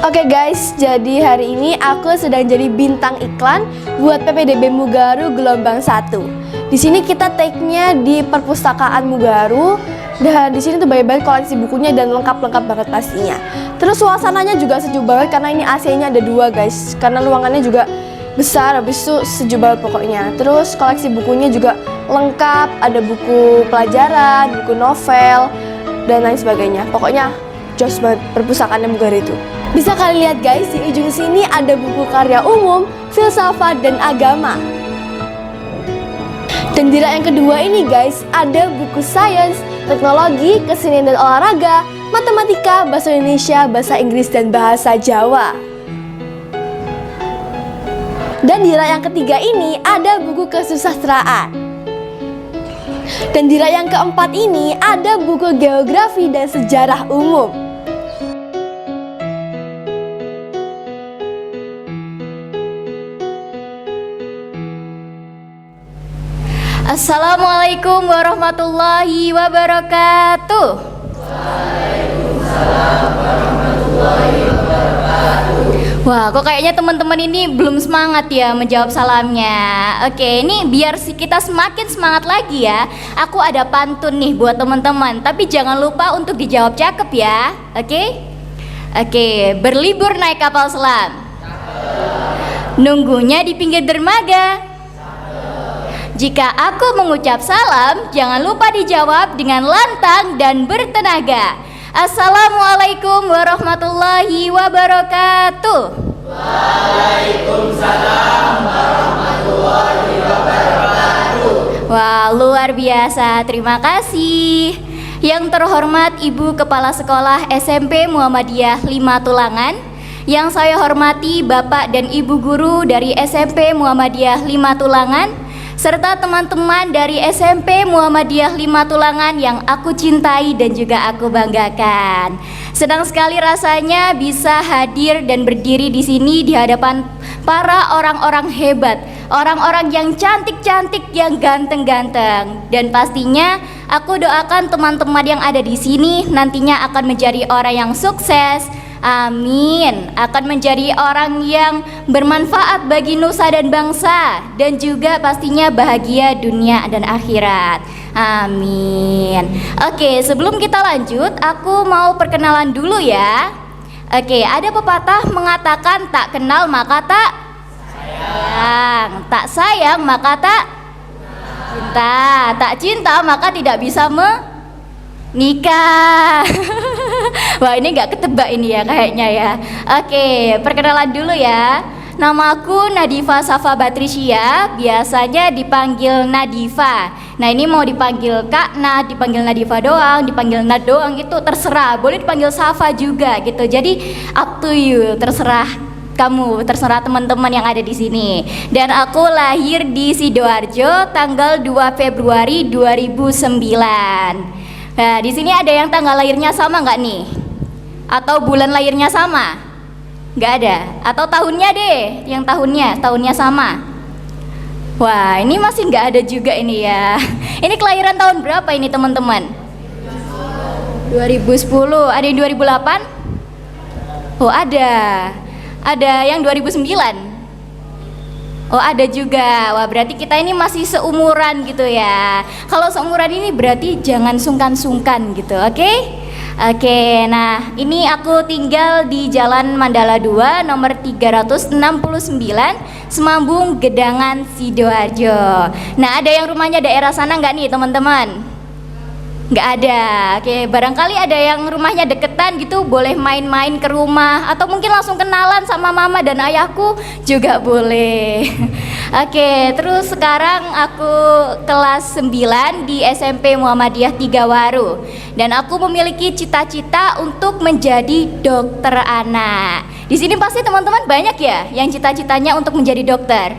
Oke guys, jadi hari ini aku sedang jadi bintang iklan buat PPDB Mugaru gelombang 1. Di sini kita take-nya di perpustakaan Mugaru dan di sini tuh banyak koleksi bukunya dan lengkap-lengkap banget pastinya. Terus suasananya juga sejuk banget karena ini AC-nya ada 2 guys. Karena ruangannya juga besar, habis itu sejuk banget pokoknya. Terus koleksi bukunya juga lengkap, ada buku pelajaran, buku novel dan lain sebagainya. Pokoknya jos banget perpustakaan Mugaru itu. Bisa kalian lihat guys, di ujung sini ada buku karya umum, filsafat dan agama. Dan di rak yang kedua ini guys, ada buku sains, teknologi, kesenian dan olahraga, matematika, bahasa Indonesia, bahasa Inggris dan bahasa Jawa. Dan di rak yang ketiga ini ada buku kesusastraan. Dan di rak yang keempat ini ada buku geografi dan sejarah umum. Assalamualaikum warahmatullahi wabarakatuh. Waalaikumsalam warahmatullahi wabarakatuh. Wah, kok kayaknya teman-teman ini belum semangat ya menjawab salamnya. Oke, ini biar kita semakin semangat lagi ya. Aku ada pantun nih buat teman-teman, tapi jangan lupa untuk dijawab cakep ya. Oke, berlibur naik kapal selam. Nunggunya di pinggir dermaga. Jika aku mengucap salam, jangan lupa dijawab dengan lantang dan bertenaga. Assalamualaikum warahmatullahi wabarakatuh. Waalaikumsalam warahmatullahi wabarakatuh. Wah, luar biasa. Terima kasih. Yang terhormat Ibu Kepala Sekolah SMP Muhammadiyah 5 Tulangan, yang saya hormati Bapak dan Ibu Guru dari SMP Muhammadiyah 5 Tulangan, serta teman-teman dari SMP Muhammadiyah 5 Tulangan yang aku cintai dan juga aku banggakan. Senang sekali rasanya bisa hadir dan berdiri di sini di hadapan para orang-orang hebat, orang-orang yang cantik-cantik, yang ganteng-ganteng. Dan pastinya aku doakan teman-teman yang ada di sini nantinya akan menjadi orang yang sukses. Amin. Akan menjadi orang yang bermanfaat bagi nusa dan bangsa, dan juga pastinya bahagia dunia dan akhirat. Amin. Oke, sebelum kita lanjut, aku mau perkenalan dulu ya. Oke, ada pepatah mengatakan tak kenal maka tak sayang, tak sayang maka tak cinta, tak cinta maka tidak bisa nikah. Wah, ini nggak ketebak ini ya kayaknya ya. Oke, perkenalan dulu ya. Namaku Nadifa Safa Batrisya, biasanya dipanggil Nadifa. Nah, ini mau dipanggil Kak Nad, dipanggil Nadifa doang, dipanggil Nad doang, itu terserah. Boleh dipanggil Safa juga gitu. Jadi up to you, terserah kamu, terserah teman-teman yang ada di sini. Dan aku lahir di Sidoarjo tanggal 2 Februari 2009. Nah, di sini ada yang tanggal lahirnya sama nggak nih? Atau bulan lahirnya sama? Nggak ada? Atau tahunnya deh, yang tahunnya sama? Wah, ini masih nggak ada juga ini ya. Ini kelahiran tahun berapa ini teman-teman? 2010. Ada yang 2008? Oh, ada. Ada yang 2009? Oh, ada juga. Wah, berarti kita ini masih seumuran gitu ya. Kalau seumuran ini berarti jangan sungkan-sungkan gitu, oke? Oke, nah ini aku tinggal di Jalan Mandala 2 nomor 369 Semambung Gedangan Sidoarjo. Nah, ada yang rumahnya daerah sana nggak nih teman-teman? Nggak ada. Oke, barangkali ada yang rumahnya deketan gitu, boleh main-main ke rumah, atau mungkin langsung kenalan sama mama dan ayahku juga boleh. Oke, terus sekarang aku kelas 9 di SMP Muhammadiyah 3 Waru, dan aku memiliki cita-cita untuk menjadi dokter anak. Di sini pasti teman-teman banyak ya yang cita-citanya untuk menjadi dokter.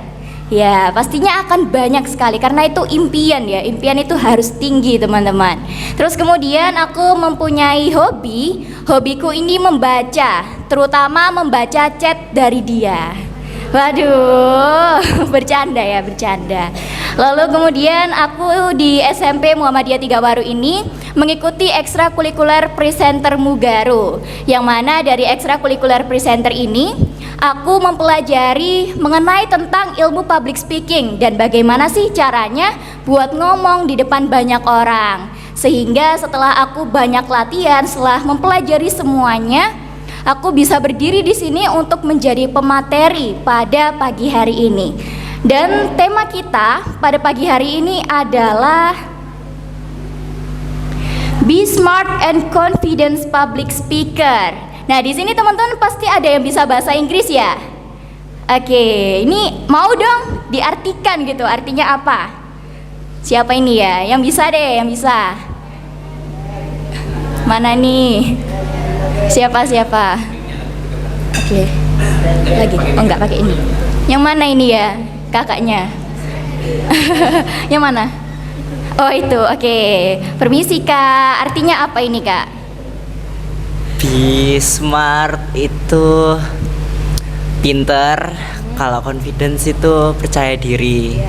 Ya, pastinya akan banyak sekali karena itu impian ya. Impian itu harus tinggi, teman-teman. Terus kemudian aku mempunyai hobi. Hobiku ini membaca, terutama membaca chat dari dia. Waduh, bercanda ya, bercanda. Lalu kemudian aku di SMP Muhammadiyah 3 Waru ini mengikuti ekstrakurikuler presenter Mugaru. Yang mana dari ekstrakurikuler presenter ini aku mempelajari mengenai tentang ilmu public speaking dan bagaimana sih caranya buat ngomong di depan banyak orang. Sehingga setelah aku banyak latihan, setelah mempelajari semuanya, aku bisa berdiri di sini untuk menjadi pemateri pada pagi hari ini. Dan tema kita pada pagi hari ini adalah Be Smart and Confident Public Speaker. Nah, di sini teman-teman pasti ada yang bisa bahasa Inggris ya. Oke, ini mau dong diartikan gitu, artinya apa? Siapa ini ya? Yang bisa deh, yang bisa. Mana nih? Siapa? Oke. Lagi. Oh, enggak pakai ini. Yang mana ini ya? Kakaknya. Yang mana? Oh, itu. Oke. Permisi, Kak. Artinya apa ini, Kak? Be smart itu pinter, kalau confidence itu percaya diri.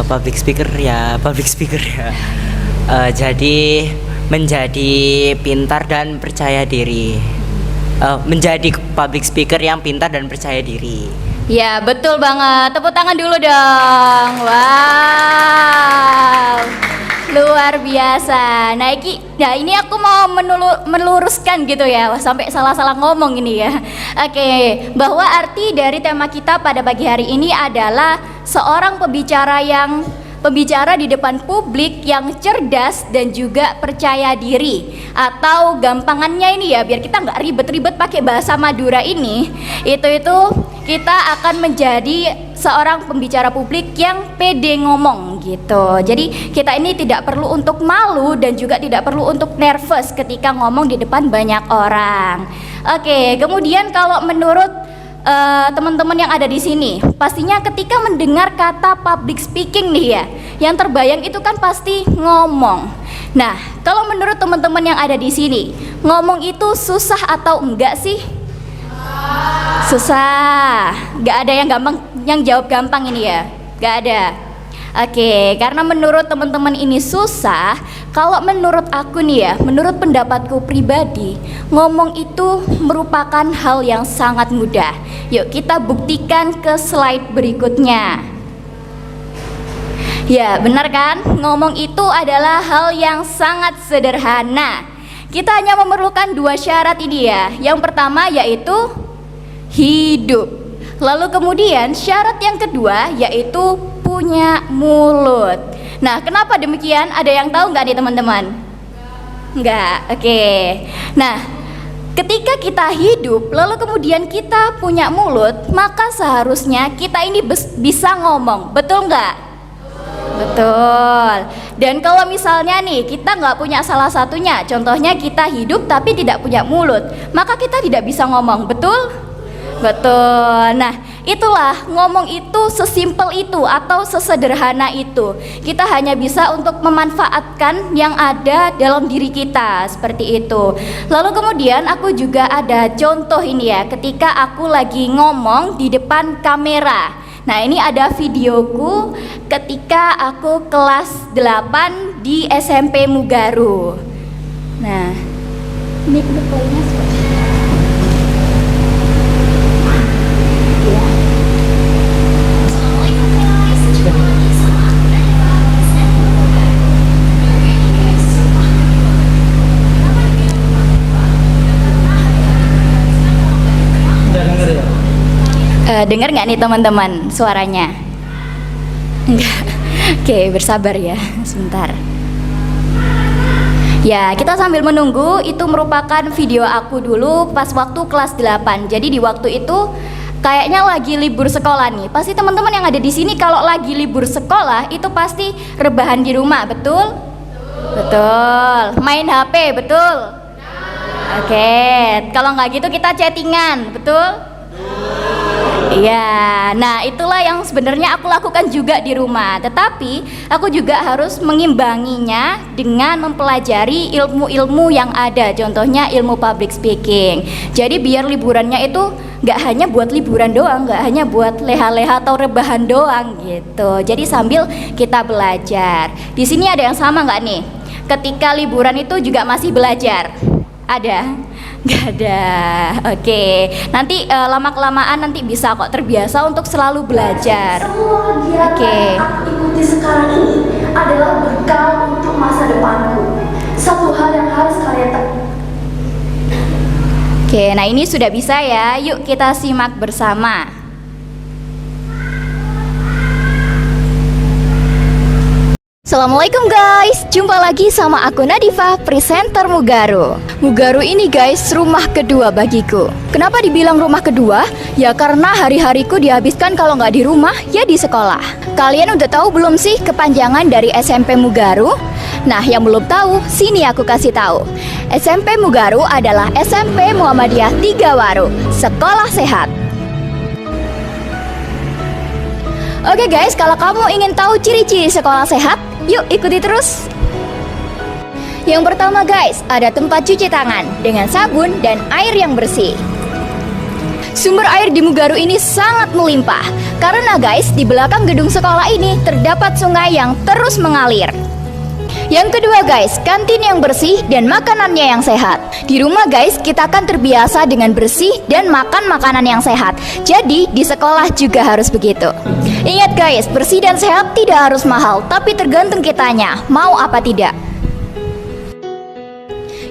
Public speaker ya. Jadi menjadi pintar dan percaya diri. Menjadi public speaker yang pintar dan percaya diri. Ya, betul banget. Tepuk tangan dulu dong. Wow. Luar biasa. Nah, ini aku mau meluruskan gitu ya. Wah, sampai salah-salah ngomong ini ya. Oke, bahwa arti dari tema kita pada pagi hari ini adalah seorang pembicara di depan publik yang cerdas dan juga percaya diri. Atau gampangannya ini ya, biar kita nggak ribet-ribet pakai bahasa Madura ini, itu kita akan menjadi seorang pembicara publik yang pede ngomong gitu. Jadi kita ini tidak perlu untuk malu dan juga tidak perlu untuk nervous ketika ngomong di depan banyak orang. Oke, kemudian kalau menurut teman-teman yang ada di sini, pastinya ketika mendengar kata public speaking nih ya, yang terbayang itu kan pasti ngomong. Nah, kalau menurut teman-teman yang ada di sini, ngomong itu susah atau enggak sih? Susah. Gak ada yang gampang, yang jawab gampang ini ya. Gak ada. Oke, karena menurut teman-teman ini susah. Kalau menurut aku nih ya, menurut pendapatku pribadi, ngomong itu merupakan hal yang sangat mudah. Yuk kita buktikan ke slide berikutnya. Ya, benar kan? Ngomong itu adalah hal yang sangat sederhana. Kita hanya memerlukan 2 syarat ini ya. Yang pertama yaitu hidup. Lalu kemudian syarat yang kedua yaitu punya mulut. Nah, kenapa demikian? Ada yang tahu nggak nih teman-teman? Nggak, oke. Nah, ketika kita hidup lalu kemudian kita punya mulut, maka seharusnya kita ini bisa ngomong, betul nggak? Betul. Dan kalau misalnya nih kita nggak punya salah satunya, contohnya kita hidup tapi tidak punya mulut, maka kita tidak bisa ngomong, betul? Betul. Nah, itulah ngomong itu sesimpel itu atau sesederhana itu. Kita hanya bisa untuk memanfaatkan yang ada dalam diri kita seperti itu. Lalu kemudian aku juga ada contoh ini ya, ketika aku lagi ngomong di depan kamera. Nah, ini ada videoku ketika aku kelas 8 di SMP Mugaru. Nah, ini poinnya seperti dengar nggak nih teman-teman suaranya? Enggak. Oke, bersabar ya, sebentar. Ya, kita sambil menunggu, itu merupakan video aku dulu pas waktu kelas 8. Jadi di waktu itu kayaknya lagi libur sekolah nih. Pasti teman-teman yang ada di sini kalau lagi libur sekolah itu pasti rebahan di rumah, betul? Betul. Main HP, betul? Oke, kalau nggak gitu kita chattingan, betul? Iya, nah itulah yang sebenarnya aku lakukan juga di rumah. Tetapi aku juga harus mengimbanginya dengan mempelajari ilmu-ilmu yang ada. Contohnya ilmu public speaking. Jadi biar liburannya itu gak hanya buat liburan doang, gak hanya buat leha-leha atau rebahan doang gitu. Jadi sambil kita belajar. Di sini ada yang sama nggak nih? ketika liburan itu juga masih belajar? Ada? Gak ada. Oke, nanti lama-kelamaan nanti bisa kok terbiasa untuk selalu belajar. Semua kegiatan Oke. yang aku ikuti sekarang ini adalah bekal untuk masa depanku. Satu hal yang harus kalian tahu. Oke, nah ini sudah bisa ya. Yuk kita simak bersama. Assalamualaikum guys, jumpa lagi sama aku Nadifa, presenter Mugaru. Mugaru ini guys, rumah kedua bagiku. Kenapa dibilang rumah kedua? Ya karena hari-hariku dihabiskan kalau nggak di rumah, ya di sekolah. Kalian udah tahu belum sih kepanjangan dari SMP Mugaru? Nah, yang belum tahu, sini aku kasih tahu. SMP Mugaru adalah SMP Muhammadiyah 3 Waru, sekolah sehat. Oke guys, kalau kamu ingin tahu ciri-ciri sekolah sehat, yuk ikuti terus. Yang pertama guys, ada tempat cuci tangan dengan sabun dan air yang bersih. Sumber air di Mugaru ini sangat melimpah karena guys, di belakang gedung sekolah ini terdapat sungai yang terus mengalir. Yang kedua guys, kantin yang bersih dan makanannya yang sehat. Di rumah guys, kita akan terbiasa dengan bersih dan makan makanan yang sehat. Jadi di sekolah juga harus begitu. Ingat guys, bersih dan sehat tidak harus mahal, tapi tergantung kitanya, mau apa tidak.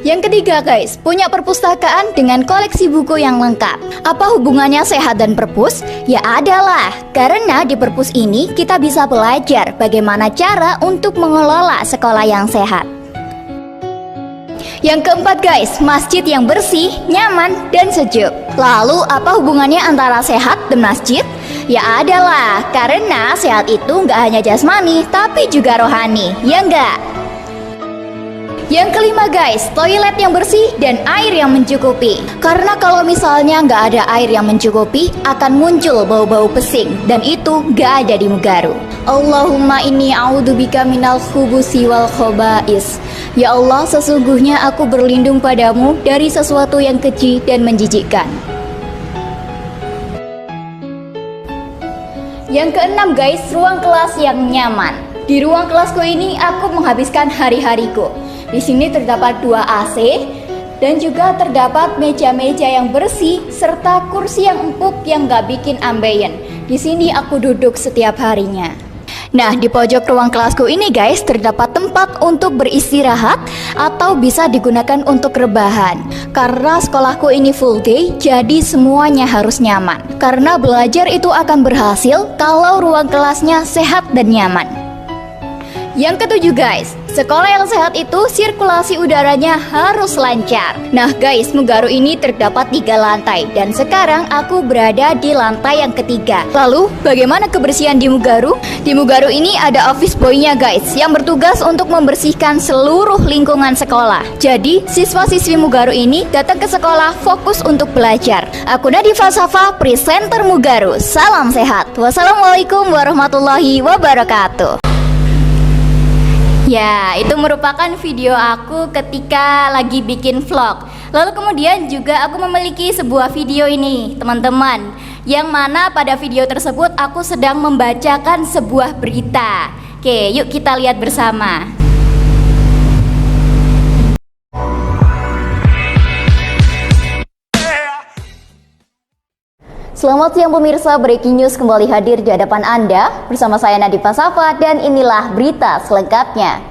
Yang ketiga guys, punya perpustakaan dengan koleksi buku yang lengkap. Apa hubungannya sehat dan perpus? Ya adalah, karena di perpus ini kita bisa belajar bagaimana cara untuk mengelola sekolah yang sehat. Yang keempat guys, masjid yang bersih, nyaman, dan sejuk. Lalu apa hubungannya antara sehat dan masjid? Ya adalah, karena sehat itu nggak hanya jasmani, tapi juga rohani, ya enggak? Yang kelima guys, toilet yang bersih dan air yang mencukupi. Karena kalau misalnya nggak ada air yang mencukupi, akan muncul bau-bau pesing, dan itu nggak ada di Mugaru. Allahumma inni a'udzubika minal khubusi wal khobais. Ya Allah, sesungguhnya aku berlindung padamu dari sesuatu yang keji dan menjijikkan. Yang keenam guys, ruang kelas yang nyaman. Di ruang kelasku ini aku menghabiskan hari-hariku. Di sini terdapat 2 AC dan juga terdapat meja-meja yang bersih serta kursi yang empuk yang gak bikin ambeien. Di sini aku duduk setiap harinya. Nah, di pojok ruang kelasku ini guys, terdapat tempat untuk beristirahat atau bisa digunakan untuk rebahan. Karena sekolahku ini full day, jadi semuanya harus nyaman. Karena belajar itu akan berhasil kalau ruang kelasnya sehat dan nyaman. Yang ketujuh guys, sekolah yang sehat itu sirkulasi udaranya harus lancar. Nah guys, Mugaru ini terdapat 3 lantai dan sekarang aku berada di lantai yang ketiga. Lalu bagaimana kebersihan di Mugaru? Di Mugaru ini ada office boy-nya guys yang bertugas untuk membersihkan seluruh lingkungan sekolah. Jadi siswa-siswi Mugaru ini datang ke sekolah fokus untuk belajar. Aku Nadifa Safa, presenter Mugaru. Salam sehat. Wassalamualaikum warahmatullahi wabarakatuh. Ya, itu merupakan video aku ketika lagi bikin vlog. Lalu kemudian juga aku memiliki sebuah video ini, teman-teman, yang mana pada video tersebut aku sedang membacakan sebuah berita. Oke, yuk kita lihat bersama. Selamat siang pemirsa, Breaking News kembali hadir di hadapan Anda bersama saya Nadifa Safa dan inilah berita selengkapnya.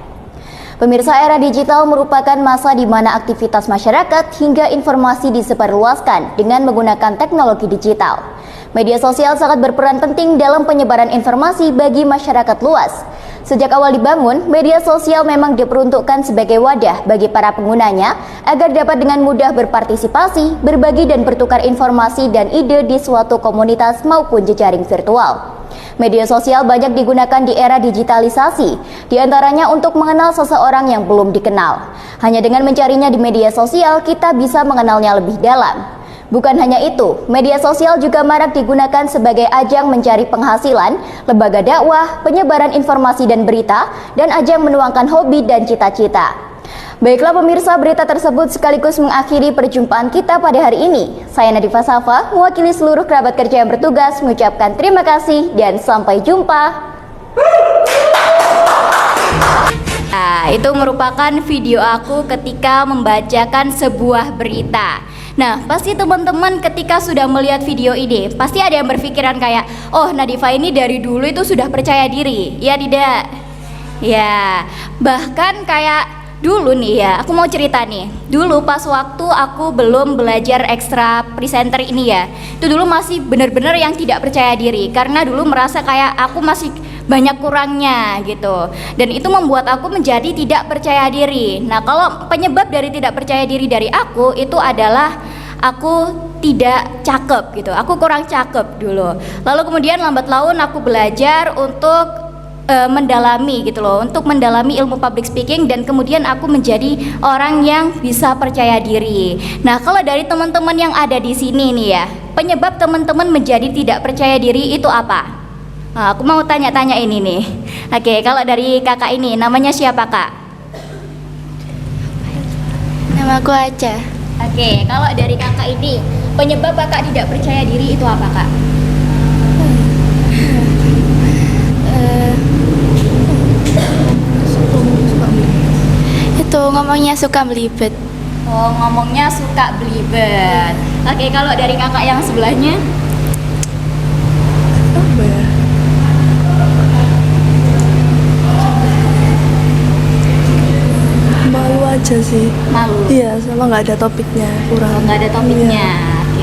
Pemirsa, era digital merupakan masa di mana aktivitas masyarakat hingga informasi disebarluaskan dengan menggunakan teknologi digital. Media sosial sangat berperan penting dalam penyebaran informasi bagi masyarakat luas. Sejak awal dibangun, media sosial memang diperuntukkan sebagai wadah bagi para penggunanya agar dapat dengan mudah berpartisipasi, berbagi dan bertukar informasi dan ide di suatu komunitas maupun jejaring virtual. Media sosial banyak digunakan di era digitalisasi, diantaranya untuk mengenal seseorang yang belum dikenal. Hanya dengan mencarinya di media sosial, kita bisa mengenalnya lebih dalam. Bukan hanya itu, media sosial juga marak digunakan sebagai ajang mencari penghasilan, lembaga dakwah, penyebaran informasi dan berita, dan ajang menuangkan hobi dan cita-cita. Baiklah pemirsa, berita tersebut sekaligus mengakhiri perjumpaan kita pada hari ini. Saya Nadifa Safa, mewakili seluruh kerabat kerja yang bertugas, mengucapkan terima kasih dan sampai jumpa. Itu merupakan video aku ketika membacakan sebuah berita. Nah, pasti teman-teman ketika sudah melihat video ini, pasti ada yang berpikiran kayak, oh Nadifa ini dari dulu itu sudah percaya diri. Ya tidak? Ya, bahkan kayak dulu nih ya, aku mau cerita nih. Dulu pas waktu aku belum belajar ekstra presenter ini ya, itu dulu masih bener-bener yang tidak percaya diri. Karena dulu merasa kayak aku masih banyak kurangnya gitu. Dan itu membuat aku menjadi tidak percaya diri. Nah, kalau penyebab dari tidak percaya diri dari aku itu adalah aku tidak cakep gitu. Aku kurang cakep dulu. Lalu kemudian lambat laun aku belajar untuk mendalami gitu loh, untuk mendalami ilmu public speaking, dan kemudian aku menjadi orang yang bisa percaya diri. Nah, kalau dari teman-teman yang ada di sini nih ya, penyebab teman-teman menjadi tidak percaya diri itu apa? Nah, aku mau tanya-tanya ini nih. Oke, kalau dari kakak ini, namanya siapa kak? Nama aku Aca. Oke, kalau dari kakak ini, penyebab kakak tidak percaya diri itu apa kak? Itu ngomongnya suka belibet. Oh, ngomongnya suka belibet. Oke, kalau dari kakak yang sebelahnya? Apa ya? Malu aja sih. Malu. Iya, sama nggak ada topiknya, kurang. Oh, nggak ada topiknya.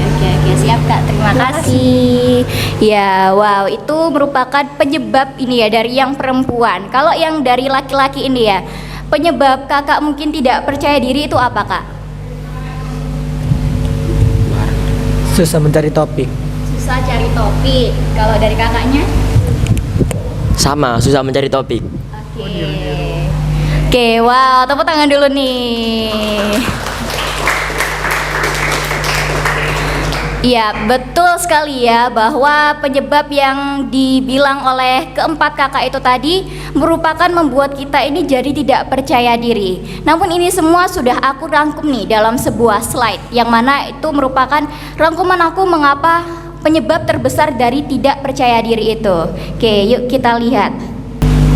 Oke, siap kak, terima kasih. Ya, wow, itu merupakan penyebab ini ya dari yang perempuan. Kalau yang dari laki-laki ini ya, penyebab kakak mungkin tidak percaya diri itu apa kak? Susah mencari topik. Susah cari topik. Kalau dari kakaknya? Sama, susah mencari topik. Oke, wow, tepuk tangan dulu nih. Iya, betul sekali ya bahwa penyebab yang dibilang oleh keempat kakak itu tadi merupakan membuat kita ini jadi tidak percaya diri. Namun ini semua sudah aku rangkum nih dalam sebuah slide, yang mana itu merupakan rangkuman aku mengapa penyebab terbesar dari tidak percaya diri itu. Oke, yuk kita lihat.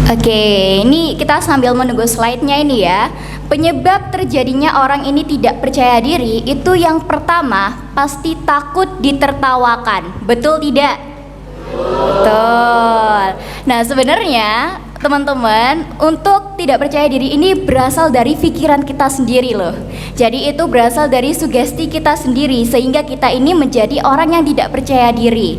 Oke, ini kita sambil menunggu slide-nya ini ya. Penyebab terjadinya orang ini tidak percaya diri itu yang pertama pasti takut ditertawakan. Betul tidak? Betul. Nah, sebenarnya teman-teman, untuk tidak percaya diri ini berasal dari pikiran kita sendiri loh. Jadi itu berasal dari sugesti kita sendiri, sehingga kita ini menjadi orang yang tidak percaya diri.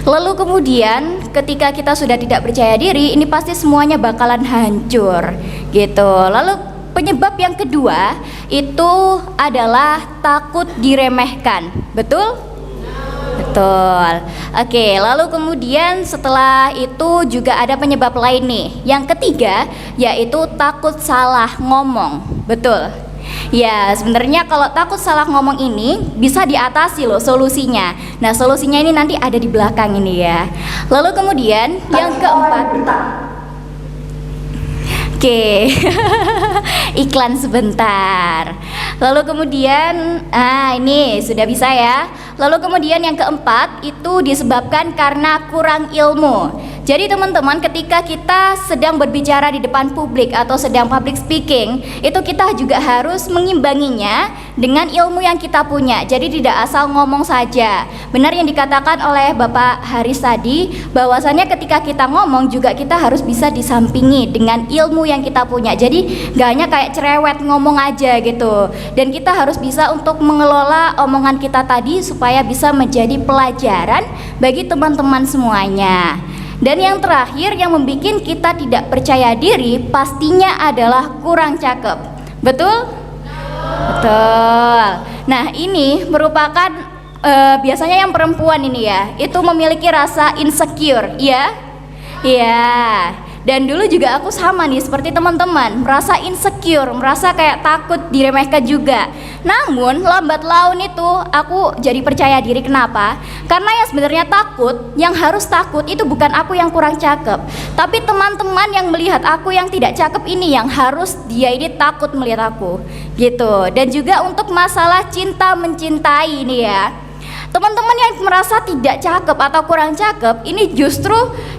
Lalu kemudian ketika kita sudah tidak percaya diri, ini pasti semuanya bakalan hancur gitu. Lalu penyebab yang kedua itu adalah takut diremehkan. Betul? Betul. Oke, lalu kemudian setelah itu juga ada penyebab lain nih. Yang ketiga yaitu takut salah ngomong. Betul. Ya, sebenarnya kalau takut salah ngomong ini bisa diatasi loh solusinya. Nah, solusinya ini nanti ada di belakang ini ya. Lalu kemudian yang keempat. Oke. Iklan sebentar. Lalu kemudian ini sudah bisa ya. Lalu kemudian yang keempat itu disebabkan karena kurang ilmu. Jadi teman-teman, ketika kita sedang berbicara di depan publik atau sedang public speaking, itu kita juga harus mengimbanginya dengan ilmu yang kita punya. Jadi tidak asal ngomong saja. Benar yang dikatakan oleh Bapak Haris tadi, bahwasannya ketika kita ngomong juga kita harus bisa disampingi dengan ilmu yang kita punya. Jadi gak hanya kayak cerewet ngomong aja gitu. Dan kita harus bisa untuk mengelola omongan kita tadi supaya bisa menjadi pelajaran bagi teman-teman semuanya. Dan yang terakhir yang membuat kita tidak percaya diri pastinya adalah kurang cakep. Betul? Betul. Nah, ini merupakan biasanya yang perempuan ini ya, itu memiliki rasa insecure, ya? Iya. Dan dulu juga aku sama nih seperti teman-teman, merasa insecure, merasa kayak takut diremehkan juga. Namun lambat laun itu aku jadi percaya diri. Kenapa? Karena yang sebenarnya takut, yang harus takut itu bukan aku yang kurang cakep, tapi teman-teman yang melihat aku yang tidak cakep ini yang harus dia ini takut melihat aku gitu. Dan juga untuk masalah cinta mencintai ini ya, teman-teman yang merasa tidak cakep atau kurang cakep ini justru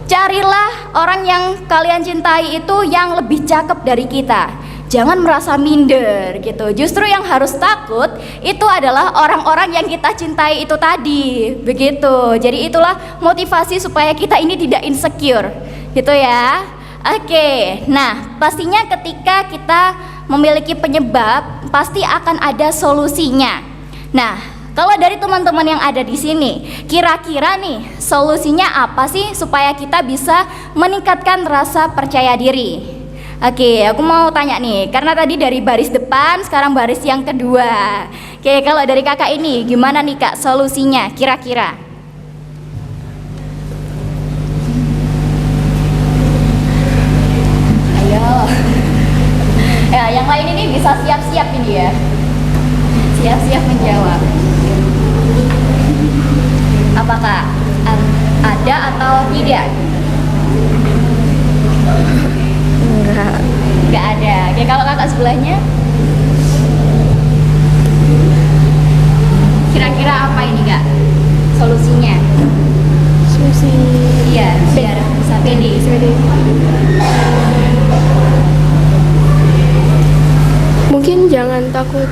carilah orang yang kalian cintai itu yang lebih cakep dari kita. Jangan merasa minder gitu. Justru yang harus takut itu adalah orang-orang yang kita cintai itu tadi. Begitu. Jadi itulah motivasi supaya kita ini tidak insecure. Gitu ya. Oke. Nah, pastinya ketika kita memiliki penyebab, pasti akan ada solusinya. Nah, kalau dari teman-teman yang ada di sini, kira-kira nih solusinya apa sih supaya kita bisa meningkatkan rasa percaya diri? Oke, aku mau tanya nih, karena tadi dari baris depan, sekarang baris yang kedua. Oke, kalau dari kakak ini, gimana nih kak solusinya kira-kira? Ayo. Ya, yang lain ini bisa siap-siap ini ya. Siap-siap menjawab. Apakah ada atau tidak? Enggak ada. Oke, kalau kakak sebelahnya? Kira-kira apa ini kak? Solusinya? Solusi. Iya, biar bisa pede. Mungkin jangan takut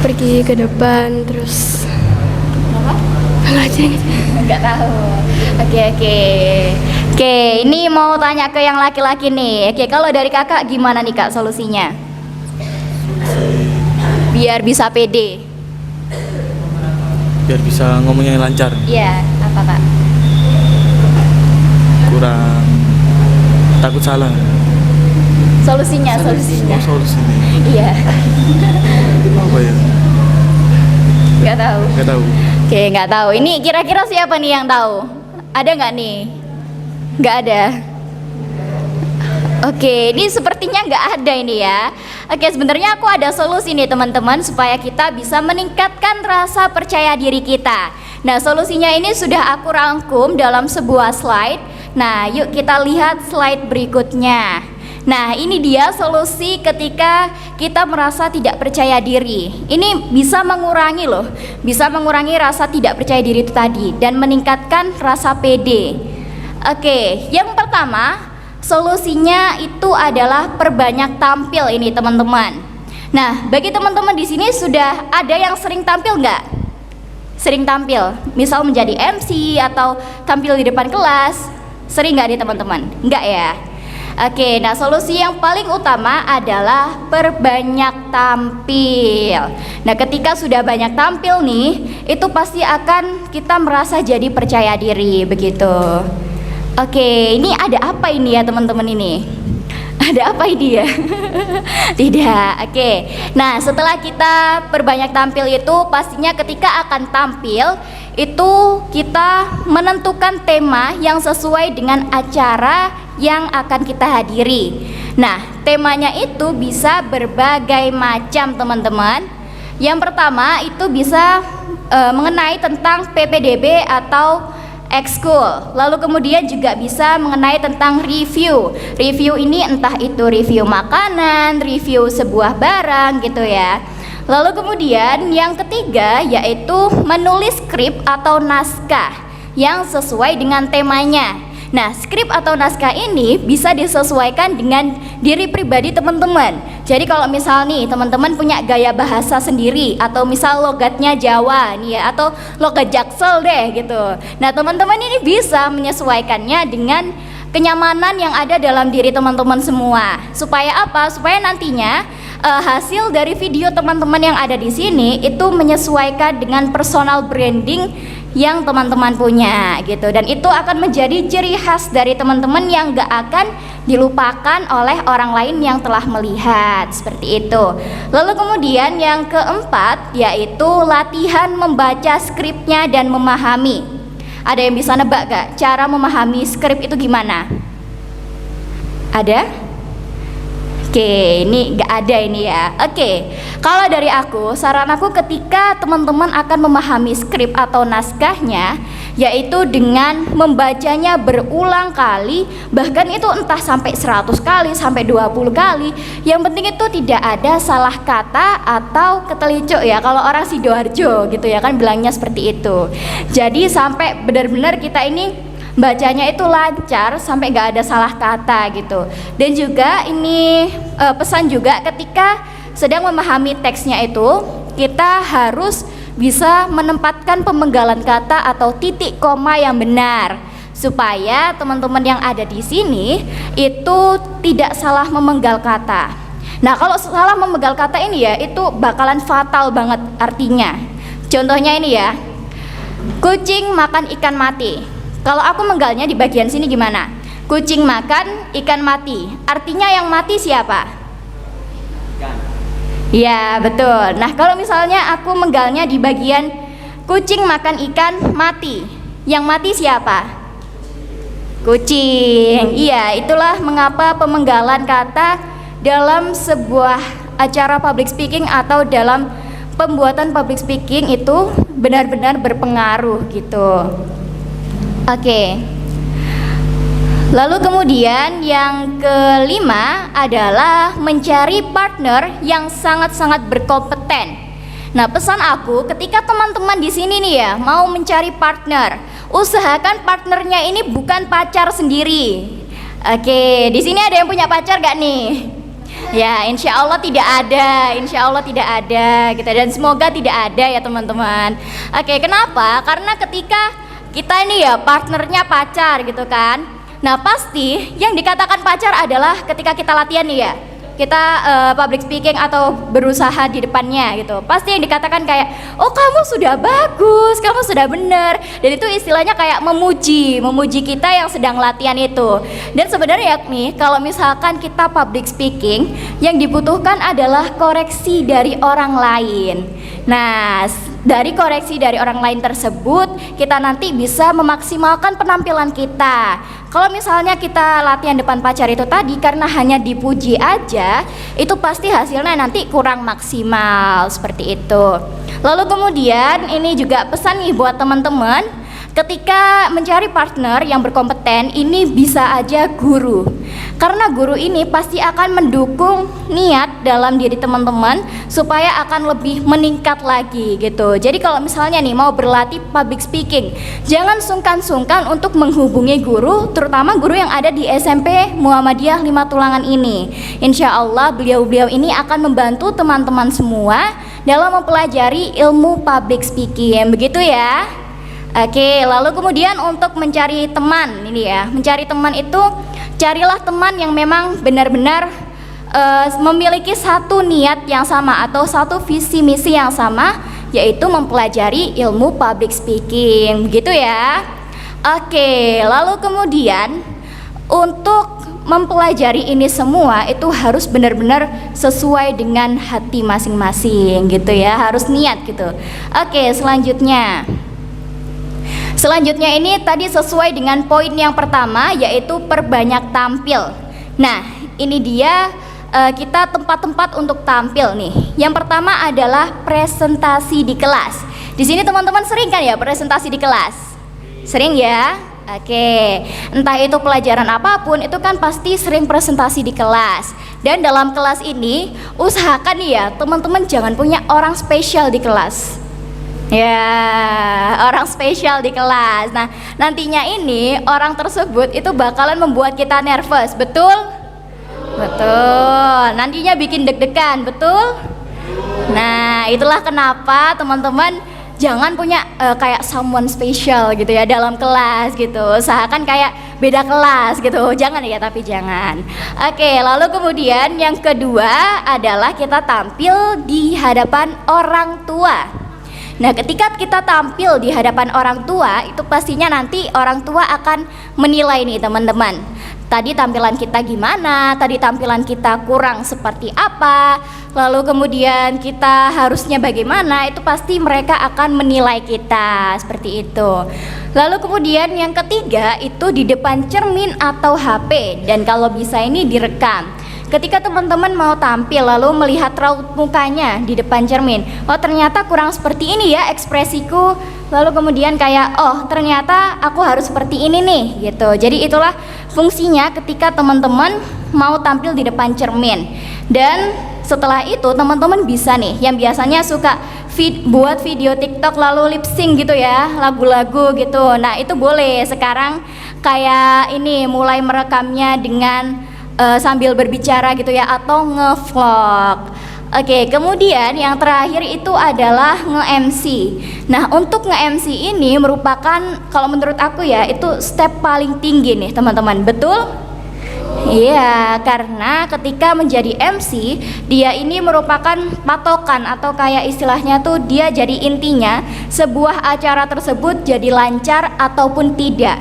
pergi ke depan terus Apa? Enggak tahu. Oke, ini mau tanya ke yang laki-laki nih. Oke, kalau dari kakak gimana nih kak solusinya? Biar bisa pede. Biar bisa ngomongnya lancar, Iya, apa kak? kurang takut salah. Solusinya. Solusinya Iya. apa ya? Nggak tahu. Nggak tahu. Oke, nggak tahu. Ini kira-kira siapa nih yang tahu? Ada nggak nih? Nggak ada. Oke, ini sepertinya nggak ada ini ya. Oke, sebenarnya aku ada solusi nih teman-teman supaya kita bisa meningkatkan rasa percaya diri kita. Nah, solusinya ini sudah aku rangkum dalam sebuah slide. Nah, yuk kita lihat slide berikutnya. Nah, ini dia solusi ketika kita merasa tidak percaya diri. Ini bisa mengurangi loh, bisa mengurangi rasa tidak percaya diri itu tadi dan meningkatkan rasa pede. Oke, yang pertama solusinya itu adalah perbanyak tampil ini teman-teman. Nah, bagi teman-teman di sini sudah ada yang sering tampil nggak? Sering tampil, misal menjadi MC atau tampil di depan kelas, sering nggak nih teman-teman? Nggak ya? Oke, nah solusi yang paling utama adalah perbanyak tampil. Nah, ketika sudah banyak tampil nih, itu pasti akan kita merasa jadi percaya diri begitu. Oke, ini ada apa ini ya teman-teman ini? Ada apa ini ya? Tidak. Oke. Nah, setelah kita perbanyak tampil itu, pastinya ketika akan tampil itu kita menentukan tema yang sesuai dengan acara yang akan kita hadiri. Nah, temanya itu bisa berbagai macam teman-teman. Yang pertama itu bisa mengenai tentang PPDB atau ekskul. Lalu kemudian juga bisa mengenai tentang review. Review ini entah itu review makanan, review sebuah barang gitu ya. Lalu kemudian yang ketiga yaitu menulis skrip atau naskah yang sesuai dengan temanya. Nah, skrip atau naskah ini bisa disesuaikan dengan diri pribadi teman-teman. Jadi kalau misal nih teman-teman punya gaya bahasa sendiri atau misal logatnya Jawa nih ya, atau logat Jaksel deh gitu. Nah, teman-teman ini bisa menyesuaikannya dengan kenyamanan yang ada dalam diri teman-teman semua. Supaya apa? Supaya nantinya hasil dari video teman-teman yang ada di sini itu menyesuaikan dengan personal branding yang teman-teman punya gitu, dan itu akan menjadi ciri khas dari teman-teman yang gak akan dilupakan oleh orang lain yang telah melihat seperti itu. Lalu kemudian yang keempat yaitu latihan membaca skripnya dan memahami. Ada yang bisa nebak gak cara memahami skrip itu gimana? Ada? Oke, ini nggak ada ini ya. Oke, kalau dari aku, saran aku ketika teman-teman akan memahami skrip atau naskahnya, yaitu dengan membacanya berulang kali, bahkan itu entah sampai 100 kali, sampai 20 kali. Yang penting itu tidak ada salah kata atau ketelicuk ya. Kalau orang Sidoarjo gitu ya kan bilangnya seperti itu. Jadi sampai benar-benar kita ini bacanya itu lancar sampai nggak ada salah kata gitu. Dan juga ini pesan juga ketika sedang memahami teksnya itu kita harus bisa menempatkan pemenggalan kata atau titik koma yang benar supaya teman-teman yang ada di sini itu tidak salah memenggal kata. Nah, kalau salah memenggal kata ini ya itu bakalan fatal banget artinya. Contohnya ini ya, kucing makan ikan mati. Kalau aku menggalnya di bagian sini gimana? Kucing makan ikan mati. Artinya yang mati siapa? Ya, betul. Nah, kalau misalnya aku menggalnya di bagian kucing makan ikan mati. Yang mati siapa? Kucing. Iya, itulah mengapa pemenggalan kata dalam sebuah acara public speaking atau dalam pembuatan public speaking itu benar-benar berpengaruh gitu. Oke. Lalu kemudian yang kelima adalah mencari partner yang sangat-sangat berkompeten. Nah, pesan aku ketika teman-teman di sini nih ya mau mencari partner, usahakan partnernya ini bukan pacar sendiri. Oke, di sini ada yang punya pacar gak nih? Ya, insya Allah tidak ada, insya Allah tidak ada gitu, dan semoga tidak ada ya teman-teman. Oke, kenapa? Karena ketika kita ini ya partnernya pacar gitu kan, nah pasti yang dikatakan pacar adalah ketika kita latihan nih ya, kita public speaking atau berusaha di depannya gitu, pasti yang dikatakan kayak, oh kamu sudah bagus, kamu sudah benar, dan itu istilahnya kayak memuji kita yang sedang latihan itu. Dan sebenarnya nih kalau misalkan kita public speaking, yang dibutuhkan adalah koreksi dari orang lain. Nah, dari koreksi dari orang lain tersebut kita nanti bisa memaksimalkan penampilan kita. Kalau misalnya kita latihan depan pacar itu tadi karena hanya dipuji aja, itu pasti hasilnya nanti kurang maksimal seperti itu. Lalu kemudian ini juga pesan nih buat teman-teman, ketika mencari partner yang berkompeten ini bisa aja guru. Karena guru ini pasti akan mendukung niat dalam diri teman-teman supaya akan lebih meningkat lagi gitu. Jadi kalau misalnya nih mau berlatih public speaking, jangan sungkan-sungkan untuk menghubungi guru, terutama guru yang ada di SMP Muhammadiyah 5 Tulangan ini. Insya Allah beliau-beliau ini akan membantu teman-teman semua dalam mempelajari ilmu public speaking, begitu ya. Oke, lalu kemudian untuk mencari teman ini ya, mencari teman itu carilah teman yang memang benar-benar memiliki satu niat yang sama atau satu visi misi yang sama, yaitu mempelajari ilmu public speaking, gitu ya. Oke, lalu kemudian untuk mempelajari ini semua itu harus benar-benar sesuai dengan hati masing-masing gitu ya, harus niat gitu. Oke, Selanjutnya ini tadi sesuai dengan poin yang pertama, yaitu perbanyak tampil. Nah, ini dia kita tempat-tempat untuk tampil nih. Yang pertama adalah presentasi di kelas. Di sini teman-teman sering kan ya presentasi di kelas? Sering ya? Oke, entah itu pelajaran apapun itu kan pasti sering presentasi di kelas. Dan dalam kelas ini usahakan ya teman-teman jangan punya orang spesial di kelas. Ya, orang spesial di kelas. Nah, nantinya ini orang tersebut itu bakalan membuat kita nervous, betul? Betul. Nantinya bikin deg-degan, betul? Nah, itulah kenapa teman-teman jangan punya kayak someone special gitu ya dalam kelas gitu. Usahakan kayak beda kelas gitu. Jangan ya, tapi jangan. Oke, lalu kemudian yang kedua adalah kita tampil di hadapan orang tua. Nah, ketika kita tampil di hadapan orang tua, itu pastinya nanti orang tua akan menilai nih teman-teman. Tadi tampilan kita gimana, tadi tampilan kita kurang seperti apa, lalu kemudian kita harusnya bagaimana, itu pasti mereka akan menilai kita seperti itu. Lalu kemudian yang ketiga itu di depan cermin atau HP, dan kalau bisa ini direkam. Ketika teman-teman mau tampil lalu melihat raut mukanya di depan cermin, oh ternyata kurang seperti ini ya ekspresiku, lalu kemudian kayak oh ternyata aku harus seperti ini nih gitu. Jadi itulah fungsinya ketika teman-teman mau tampil di depan cermin. Dan setelah itu teman-teman bisa nih yang biasanya suka buat video TikTok lalu lip sync gitu ya, lagu-lagu gitu. Nah, itu boleh. Sekarang kayak ini mulai merekamnya dengan sambil berbicara gitu ya, atau nge-vlog. Oke, kemudian yang terakhir itu adalah nge-MC. Nah, untuk nge-MC ini merupakan, kalau menurut aku ya, itu step paling tinggi nih teman-teman, betul? Iya, karena ketika menjadi MC, dia ini merupakan patokan atau kayak istilahnya tuh dia jadi intinya sebuah acara tersebut jadi lancar ataupun tidak.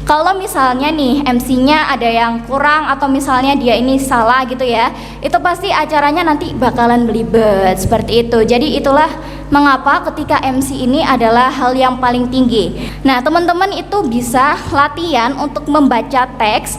Kalau misalnya nih MC-nya ada yang kurang atau misalnya dia ini salah gitu ya, itu pasti acaranya nanti bakalan belibet seperti itu. Jadi itulah mengapa ketika MC ini adalah hal yang paling tinggi. Nah, teman-teman itu bisa latihan untuk membaca teks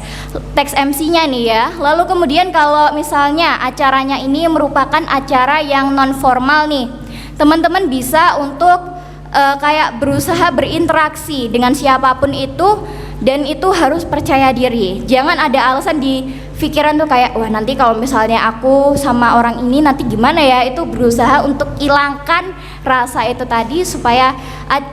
MC-nya nih ya. Lalu kemudian kalau misalnya acaranya ini merupakan acara yang non formal nih, teman-teman bisa untuk kayak berusaha berinteraksi dengan siapapun itu, dan itu harus percaya diri. Jangan ada alasan di pikiran tuh kayak, wah nanti kalau misalnya aku sama orang ini nanti gimana ya. Itu berusaha untuk hilangkan rasa itu tadi supaya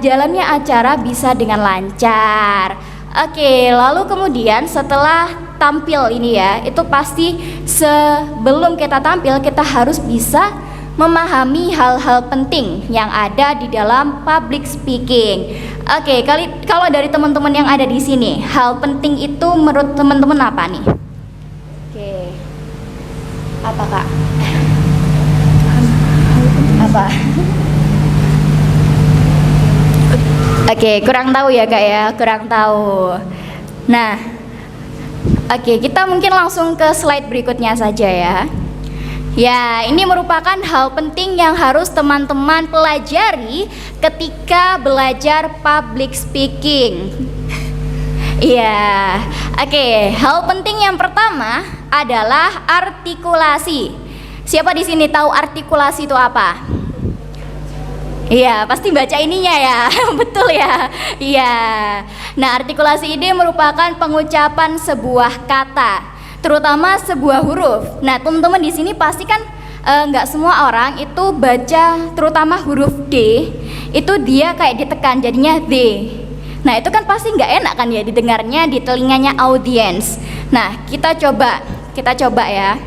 jalannya acara bisa dengan lancar. Oke, lalu kemudian setelah tampil ini ya, itu pasti sebelum kita tampil kita harus bisa memahami hal-hal penting yang ada di dalam public speaking. Oke, kalau dari teman-teman yang ada di sini, hal penting itu menurut teman-teman apa nih? Oke, apa Kak? Apa? Oke, kurang tahu ya Kak ya, kurang tahu. Nah, oke, kita mungkin langsung ke slide berikutnya saja ya. Ya, ini merupakan hal penting yang harus teman-teman pelajari ketika belajar public speaking. Iya, oke, hal penting yang pertama adalah artikulasi. Siapa di sini tahu artikulasi itu apa? Iya, pasti baca ininya ya, betul ya. Iya. Nah, artikulasi ini merupakan pengucapan sebuah kata, terutama sebuah huruf. Nah, teman-teman di sini pasti kan nggak semua orang itu baca, terutama huruf D itu dia kayak ditekan jadinya D. Nah, itu kan pasti nggak enak kan ya didengarnya di telinganya audiens. Nah, kita coba ya.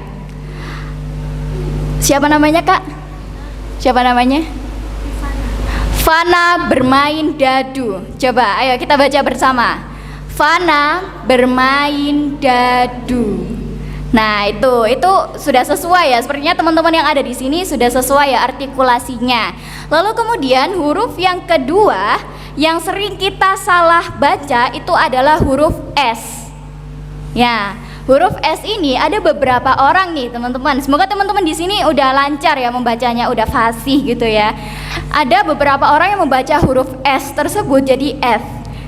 Siapa namanya Kak? Siapa namanya? Fana bermain dadu. Coba, ayo kita baca bersama. Fana bermain dadu. Nah, itu sudah sesuai ya. Sepertinya teman-teman yang ada di sini sudah sesuai ya artikulasinya. Lalu kemudian huruf yang kedua yang sering kita salah baca itu adalah huruf S. Ya, huruf S ini ada beberapa orang nih, teman-teman. Semoga teman-teman di sini udah lancar ya membacanya, udah fasih gitu ya. Ada beberapa orang yang membaca huruf S tersebut jadi F.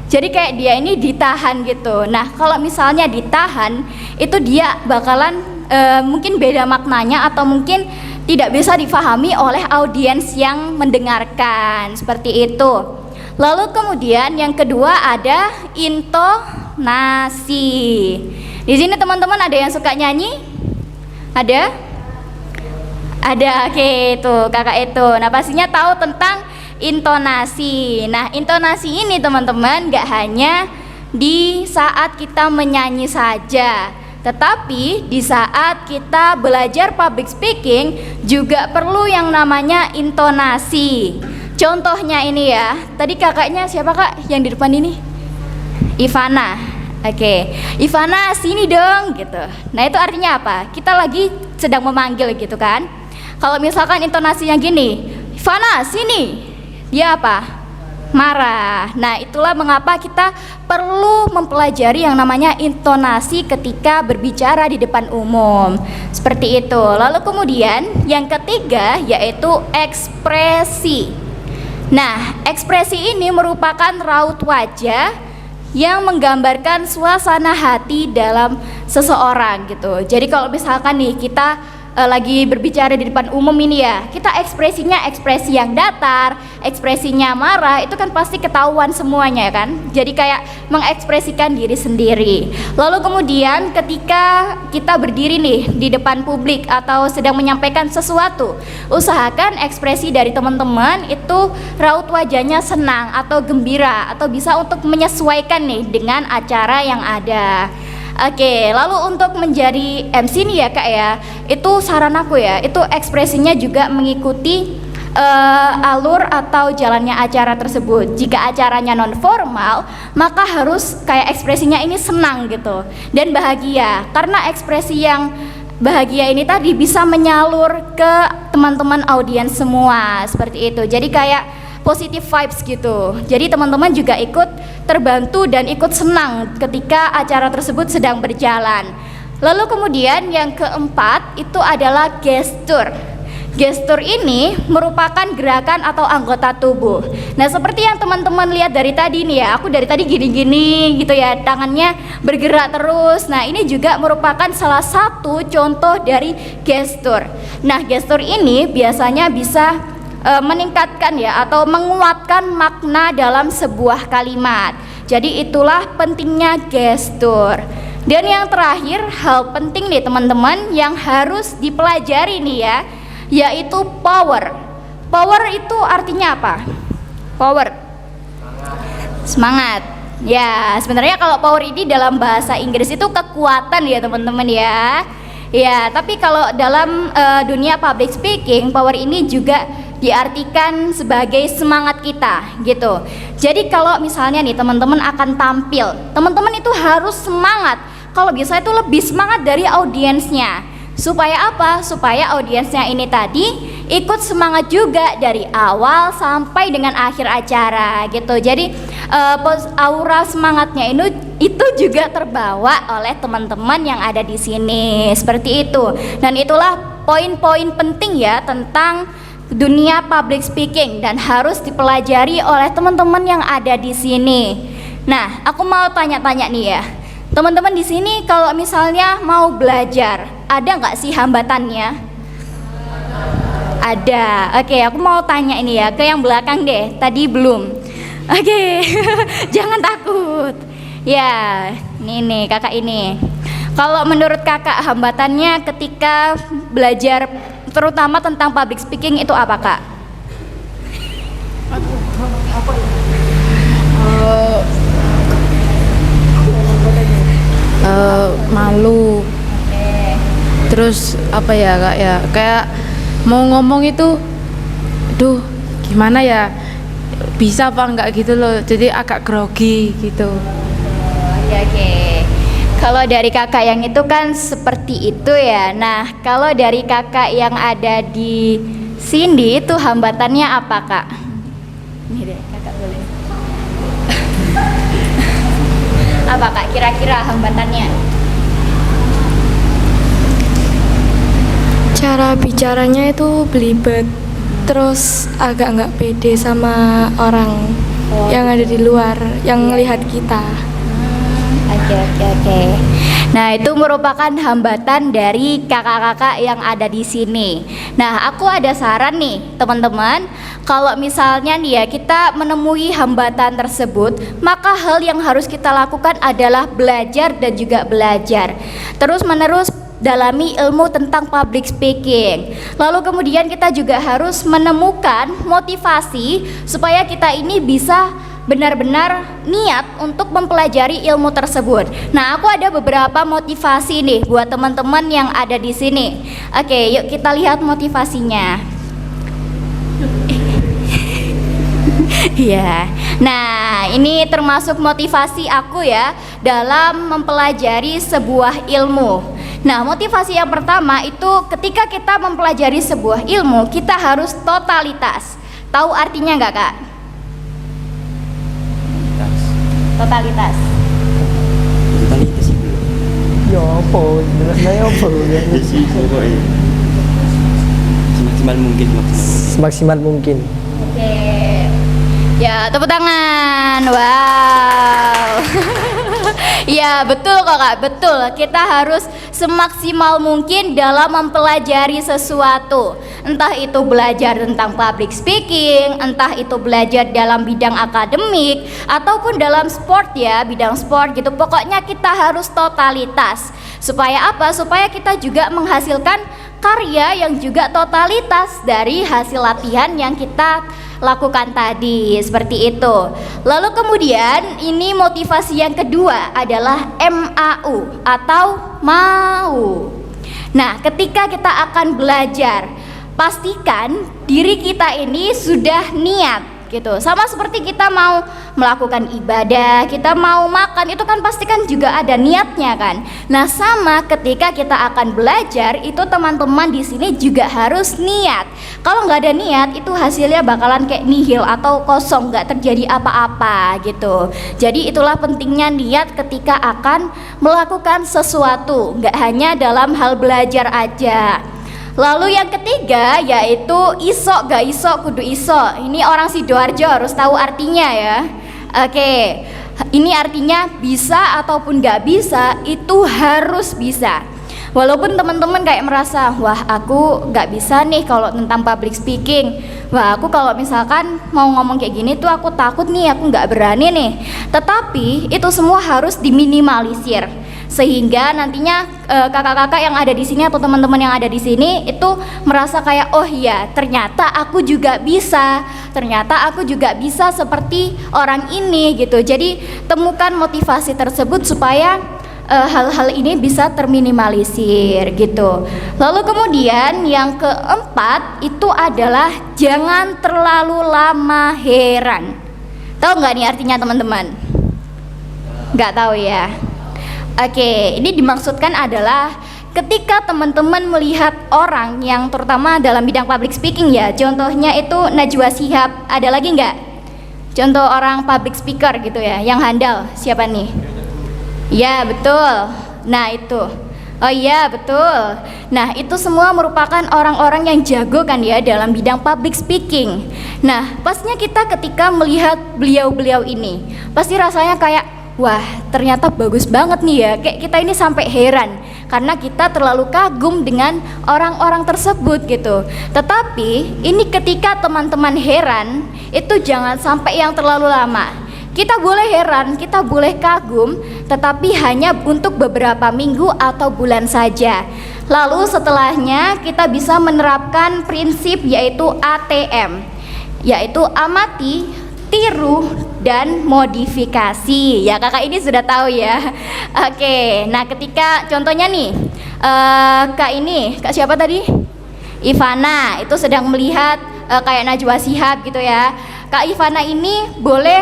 Jadi kayak dia ini ditahan gitu. Nah, kalau misalnya ditahan, itu dia bakalan mungkin beda maknanya atau mungkin tidak bisa difahami oleh audiens yang mendengarkan. Seperti itu. Lalu kemudian yang kedua ada intonasi. Di sini teman-teman ada yang suka nyanyi? Ada? Ada, oke, itu kakak itu. Nah, pastinya tahu tentang intonasi. Nah, intonasi ini teman-teman gak hanya di saat kita menyanyi saja, tetapi di saat kita belajar public speaking juga perlu yang namanya intonasi. Contohnya ini ya, tadi kakaknya siapa Kak yang di depan ini? Ivana. Oke, Ivana sini dong gitu. Nah, itu artinya apa? Kita lagi sedang memanggil gitu kan. Kalau misalkan intonasinya gini, Ivana sini, dia apa? Marah. Nah, itulah mengapa kita perlu mempelajari yang namanya intonasi ketika berbicara di depan umum. Seperti itu. Lalu kemudian yang ketiga yaitu ekspresi. Nah, ekspresi ini merupakan raut wajah yang menggambarkan suasana hati dalam seseorang gitu. Jadi kalau misalkan nih kita lagi berbicara di depan umum ini ya, kita ekspresinya ekspresi yang datar, ekspresinya marah, itu kan pasti ketahuan semuanya kan. Jadi kayak mengekspresikan diri sendiri. Lalu kemudian ketika kita berdiri nih di depan publik atau sedang menyampaikan sesuatu, usahakan ekspresi dari teman-teman itu raut wajahnya senang atau gembira atau bisa untuk menyesuaikan nih dengan acara yang ada. Oke, lalu untuk menjadi MC nih ya Kak ya, itu saran aku ya, itu ekspresinya juga mengikuti alur atau jalannya acara tersebut. Jika acaranya non formal, maka harus kayak ekspresinya ini senang gitu dan bahagia, karena ekspresi yang bahagia ini tadi bisa menyalur ke teman-teman audiens semua seperti itu. Jadi kayak positive vibes gitu. Jadi teman-teman juga ikut terbantu dan ikut senang ketika acara tersebut sedang berjalan. Lalu kemudian yang keempat itu adalah gestur. Gestur ini merupakan gerakan atau anggota tubuh. Nah, seperti yang teman-teman lihat dari tadi nih ya, aku dari tadi gini-gini gitu ya, tangannya bergerak terus. Nah, ini juga merupakan salah satu contoh dari gestur. Nah, gestur ini biasanya bisa meningkatkan ya atau menguatkan makna dalam sebuah kalimat. Jadi itulah pentingnya gestur. Dan yang terakhir, hal penting nih teman-teman yang harus dipelajari nih ya, yaitu power. Power itu artinya apa? Power, semangat. Ya, sebenarnya kalau power ini dalam bahasa Inggris itu kekuatan ya teman-teman ya. Ya, tapi kalau dalam dunia public speaking, power ini juga diartikan sebagai semangat kita gitu. Jadi kalau misalnya nih teman-teman akan tampil, teman-teman itu harus semangat. Kalau bisa itu lebih semangat dari audiensnya. Supaya apa? Supaya audiensnya ini tadi ikut semangat juga dari awal sampai dengan akhir acara gitu. Jadi aura semangatnya itu juga terbawa oleh teman-teman yang ada di sini. Seperti itu. Dan itulah poin-poin penting ya tentang dunia public speaking dan harus dipelajari oleh teman-teman yang ada di sini. Nah, aku mau tanya-tanya nih ya, teman-teman di sini kalau misalnya mau belajar, ada nggak sih hambatannya? Ada. Oke, aku mau tanya ini ya ke yang belakang deh. Tadi belum. Oke, jangan takut. Ya, ini nih kakak ini. Kalau menurut kakak hambatannya ketika belajar terutama tentang public speaking itu apa Kak? Malu. Terus apa ya Kak ya, kayak mau ngomong itu duh gimana ya, bisa apa enggak gitu loh, jadi agak grogi gitu. Oke. Kalau dari kakak yang itu kan seperti itu ya. Nah, kalau dari kakak yang ada di sini itu hambatannya apa Kak? Ini deh, kakak boleh. Apa Kak kira-kira hambatannya? Cara bicaranya itu belibet, terus agak nggak pede sama orang yang ada di luar, yang melihat kita. Oke. Nah, itu merupakan hambatan dari kakak-kakak yang ada di sini. Nah, aku ada saran nih, teman-teman. Kalau misalnya nih ya, kita menemui hambatan tersebut, maka hal yang harus kita lakukan adalah belajar dan juga belajar. Terus-menerus dalami ilmu tentang public speaking. Lalu kemudian kita juga harus menemukan motivasi supaya kita ini bisa benar-benar niat untuk mempelajari ilmu tersebut. Nah, aku ada beberapa motivasi nih buat teman-teman yang ada di sini. Oke, yuk kita lihat motivasinya. Ya. Nah, ini termasuk motivasi aku ya dalam mempelajari sebuah ilmu. Nah, motivasi yang pertama itu ketika kita mempelajari sebuah ilmu, kita harus totalitas. Tahu artinya nggak Kak? Totalitas. Totalitas itu. Ya apa? Jelasnya apa? Semaksimal mungkin. Semaksimal mungkin. Oke. Ya, tepuk tangan. Wow. Ya betul kok Kak, betul. Kita harus semaksimal mungkin dalam mempelajari sesuatu. Entah itu belajar tentang public speaking, entah itu belajar dalam bidang akademik, ataupun dalam sport ya, bidang sport gitu. Pokoknya kita harus totalitas. Supaya apa? Supaya kita juga menghasilkan karya yang juga totalitas dari hasil latihan yang kita lakukan tadi, seperti itu. Lalu kemudian ini motivasi yang kedua adalah MAU atau mau. Nah, ketika kita akan belajar, pastikan diri kita ini sudah niat gitu. Sama seperti kita mau melakukan ibadah, kita mau makan, itu kan pasti kan juga ada niatnya kan. Nah, sama ketika kita akan belajar, itu teman-teman di sini juga harus niat. Kalau nggak ada niat, itu hasilnya bakalan kayak nihil atau kosong, nggak terjadi apa-apa gitu. Jadi itulah pentingnya niat ketika akan melakukan sesuatu, nggak hanya dalam hal belajar aja. Lalu yang ketiga yaitu iso gak iso kudu iso. Ini orang Sidoarjo harus tahu artinya ya. Oke, ini artinya bisa ataupun gak bisa itu harus bisa. Walaupun teman-teman kayak merasa, wah aku gak bisa nih kalau tentang public speaking. Wah aku kalau misalkan mau ngomong kayak gini tuh aku takut nih, aku gak berani nih. Tetapi itu semua harus diminimalisir, sehingga nantinya kakak-kakak yang ada di sini atau teman-teman yang ada di sini itu merasa kayak, oh iya ternyata aku juga bisa, ternyata aku juga bisa seperti orang ini gitu. Jadi temukan motivasi tersebut supaya hal-hal ini bisa terminimalisir gitu. Lalu kemudian yang keempat itu adalah jangan terlalu lama heran. Tahu nggak nih artinya teman-teman? Nggak tahu ya. Oke, ini dimaksudkan adalah ketika teman-teman melihat orang yang terutama dalam bidang public speaking ya, contohnya itu Najwa Shihab, ada lagi nggak? Contoh orang public speaker gitu ya, yang handal, siapa nih? Ya betul, nah itu, oh iya betul. Nah itu semua merupakan orang-orang yang jago kan ya dalam bidang public speaking. Nah pastinya kita ketika melihat beliau-beliau ini, pasti rasanya kayak, wah ternyata bagus banget nih ya, kayak kita ini sampai heran karena kita terlalu kagum dengan orang-orang tersebut gitu. Tetapi ini ketika teman-teman heran, itu jangan sampai yang terlalu lama. Kita boleh heran, kita boleh kagum, tetapi hanya untuk beberapa minggu atau bulan saja. Lalu setelahnya kita bisa menerapkan prinsip yaitu ATM, yaitu amati, tiru, dan modifikasi. Ya kakak ini sudah tahu ya. Oke, nah ketika contohnya nih kak siapa tadi? Ivana itu sedang melihat kayak Najwa Shihab gitu ya. Kak Ivana ini boleh